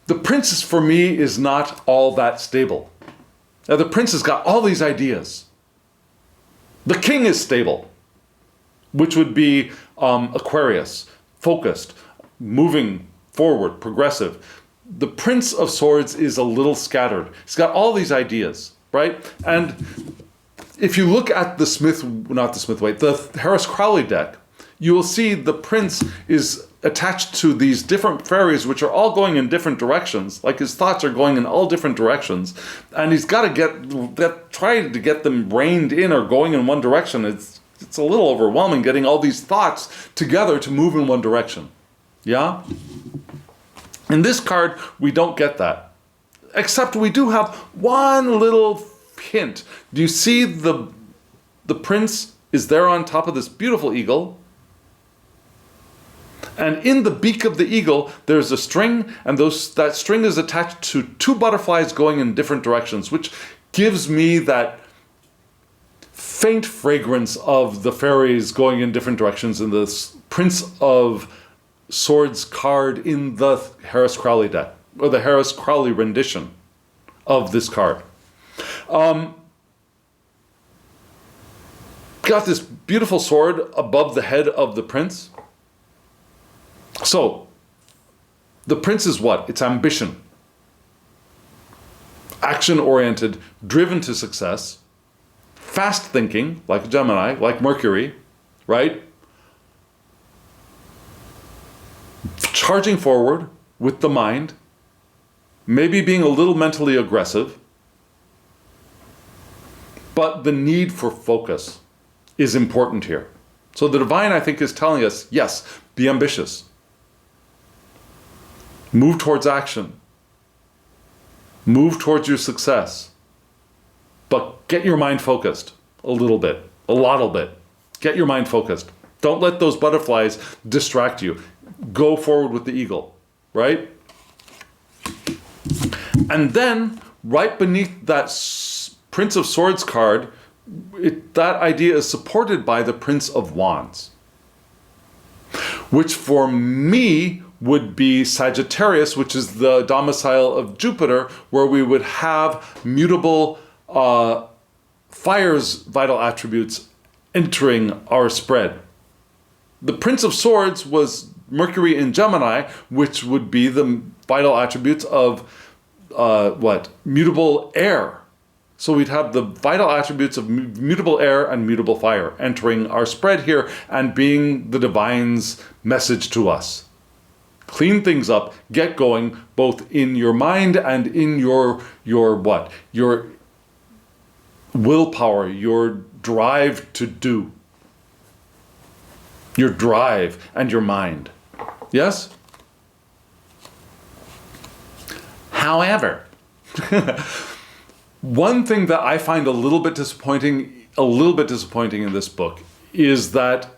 the prince for me is not all that stable. Now the prince has got all these ideas. The king is stable, which would be Aquarius, focused, moving forward, progressive. The Prince of Swords is a little scattered. He's got all these ideas, right? And if you look at the the Harris Crowley deck, you will see the prince is attached to these different fairies, which are all going in different directions. Like his thoughts are going in all different directions, and he's got to try to get them reined in or going in one direction. It's a little overwhelming getting all these thoughts together to move in one direction. Yeah? In this card, we don't get that. Except we do have one little hint. Do you see the prince is there on top of this beautiful eagle? And in the beak of the eagle, there's a string, and that string is attached to two butterflies going in different directions, which gives me that faint fragrance of the fairies going in different directions in this Prince of Swords card in the Harris Crowley deck, or the Harris Crowley rendition of this card. Got this beautiful sword above the head of the prince. So, the prince is what? It's ambition. Action-oriented, driven to success, fast thinking, like Gemini, like Mercury, right? Charging forward with the mind, maybe being a little mentally aggressive, but the need for focus is important here. So the divine, I think, is telling us, yes, be ambitious. Move towards action. Move towards your success. But get your mind focused a little bit, a lot bit. Get your mind focused. Don't let those butterflies distract you. Go forward with the eagle, right? And then, right beneath that Prince of Swords card, that idea is supported by the Prince of Wands, which for me would be Sagittarius, which is the domicile of Jupiter, where we would have mutable fire's vital attributes entering our spread. The Prince of Swords was Mercury in Gemini, which would be the vital attributes of mutable air. So we'd have the vital attributes of mutable air and mutable fire entering our spread here and being the divine's message to us. Clean things up, get going, both in your mind and in your willpower, your drive to do. Your drive and your mind. Yes? However, one thing that I find a little bit disappointing in this book is that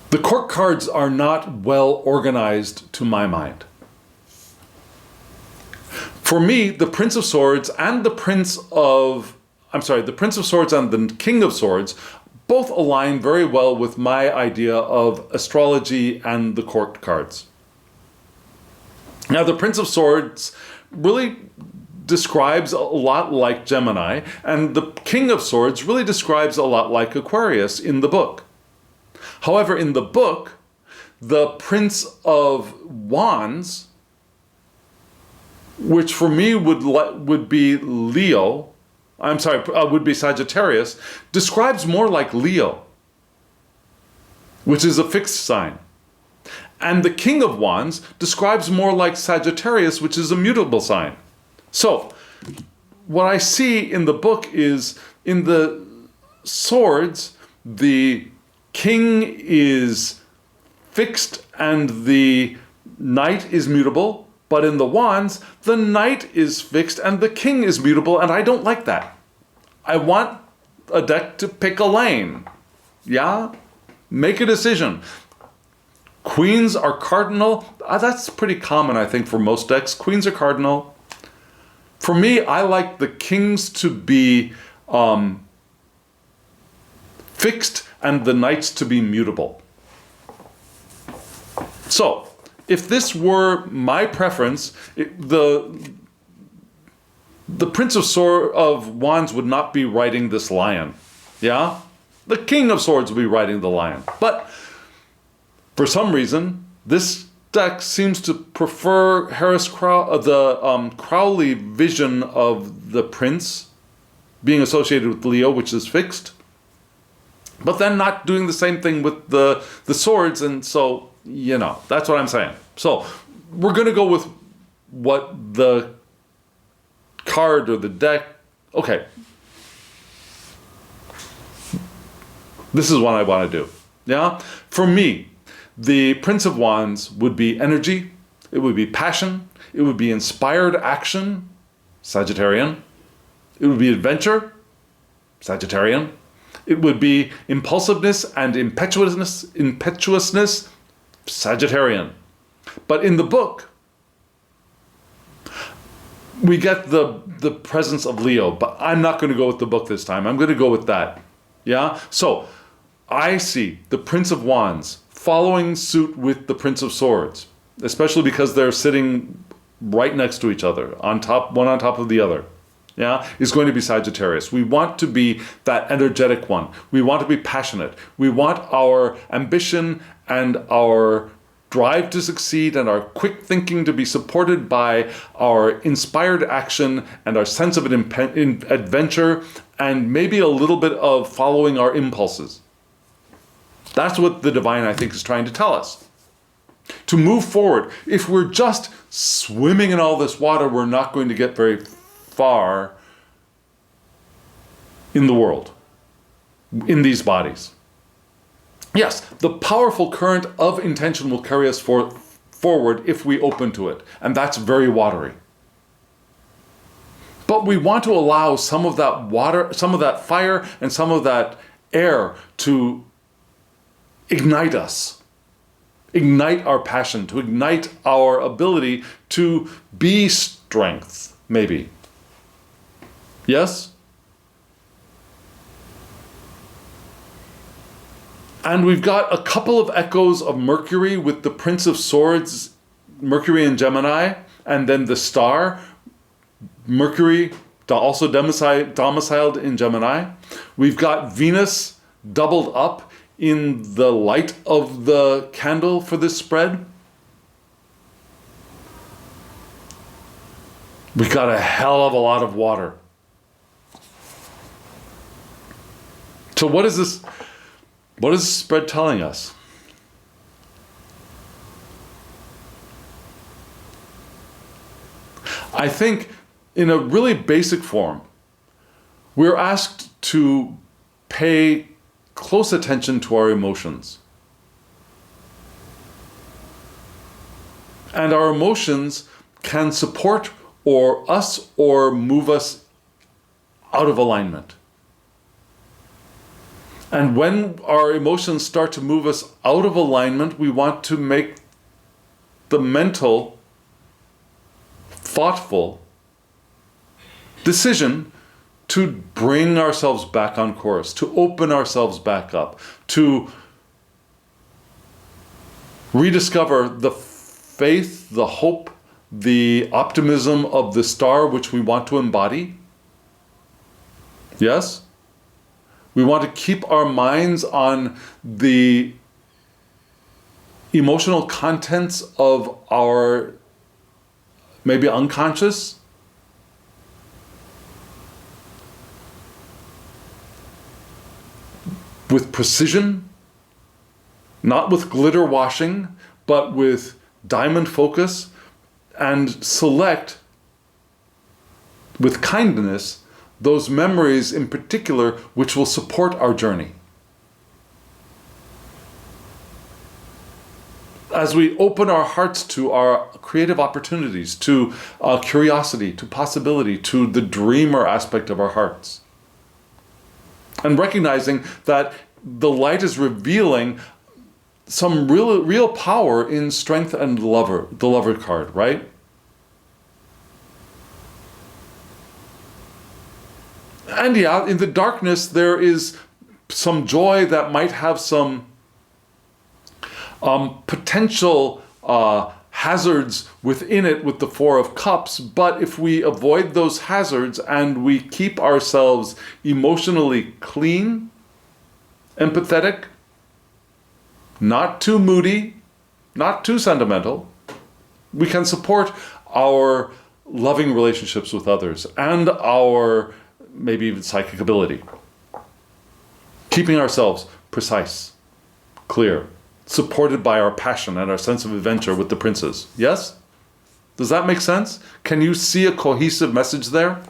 the court cards are not well organized to my mind. For me, the Prince of Swords and the Prince of Swords and the King of Swords both align very well with my idea of astrology and the court cards. Now, the Prince of Swords really describes a lot like Gemini, and the King of Swords really describes a lot like Aquarius in the book. However, in the book, the Prince of Wands, which for me would be Sagittarius, describes more like Leo, which is a fixed sign. And the King of Wands describes more like Sagittarius, which is a mutable sign. So, what I see in the book is in the swords, the king is fixed and the knight is mutable, but in the wands, the knight is fixed and the king is mutable, and I don't like that. I want a deck to pick a lane. Yeah? Make a decision. Queens are cardinal. That's pretty common, I think, for most decks. Queens are cardinal. For me, I like the kings to be fixed and the knights to be mutable. So, if this were my preference, the Prince of Wands would not be riding this lion. Yeah? The King of Swords would be riding the lion. But for some reason, this deck seems to prefer Crowley vision of the prince being associated with Leo, which is fixed, but then not doing the same thing with the swords, and so, that's what I'm saying. So we're going to go with what the card or the deck, okay. This is what I want to do, yeah? For me, the Prince of Wands would be energy, it would be passion, it would be inspired action, Sagittarian. It would be adventure, Sagittarian. It would be impulsiveness and impetuousness, Sagittarian. But in the book, we get the presence of Leo, but I'm not going to go with the book this time. I'm going to go with that, yeah? So I see the Prince of Wands following suit with the Prince of Swords, especially because they're sitting right next to each other, one on top of the other, yeah, is going to be Sagittarius. We want to be that energetic one. We want to be passionate. We want our ambition and our drive to succeed and our quick thinking to be supported by our inspired action and our sense of adventure and maybe a little bit of following our impulses. That's what the divine, I think, is trying to tell us. To move forward, if we're just swimming in all this water, we're not going to get very far in the world, in these bodies. Yes, the powerful current of intention will carry us forward if we open to it, and that's very watery. But we want to allow some of that water, some of that fire, and some of that air to ignite us, ignite our passion, to ignite our ability to be strength, maybe. Yes? And we've got a couple of echoes of Mercury with the Prince of Swords, Mercury in Gemini, and then the star, Mercury also domiciled in Gemini. We've got Venus doubled up in the light of the candle for this spread. We got a hell of a lot of water. So what is this spread telling us? I think in a really basic form, we're asked to pay close attention to our emotions. And our emotions can support us or move us out of alignment. And when our emotions start to move us out of alignment, we want to make the mental, thoughtful decision to bring ourselves back on course, to open ourselves back up, to rediscover the faith, the hope, the optimism of the star which we want to embody. Yes? We want to keep our minds on the emotional contents of our maybe unconscious. With precision, not with glitter washing, but with diamond focus, and select with kindness those memories in particular which will support our journey. As we open our hearts to our creative opportunities, to curiosity, to possibility, to the dreamer aspect of our hearts. And recognizing that the light is revealing some real power in strength and lover, the lover card, right? And yeah, in the darkness, there is some joy that might have some potential hazards within it with the Four of Cups. But if we avoid those hazards and we keep ourselves emotionally clean, empathetic, not too moody, not too sentimental, we can support our loving relationships with others and our maybe even psychic ability. Keeping ourselves precise, clear, supported by our passion and our sense of adventure with the princes. Yes? Does that make sense? Can you see a cohesive message there?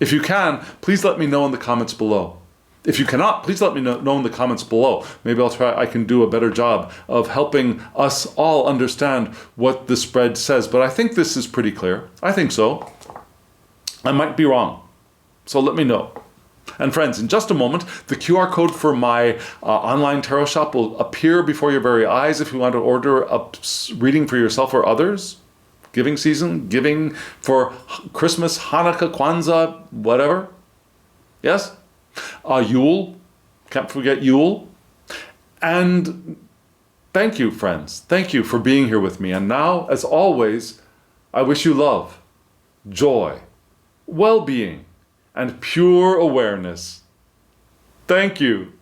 If you can, please let me know in the comments below. If you cannot, please let me know in the comments below. Maybe I can do a better job of helping us all understand what the spread says. But I think this is pretty clear. I think so. I might be wrong. So let me know. And friends, in just a moment, the QR code for my online tarot shop will appear before your very eyes if you want to order a reading for yourself or others. Giving season, giving for Christmas, Hanukkah, Kwanzaa, whatever. Yes? Yule, can't forget Yule. And thank you, friends. Thank you for being here with me. And now, as always, I wish you love, joy, well-being, and pure awareness. Thank you.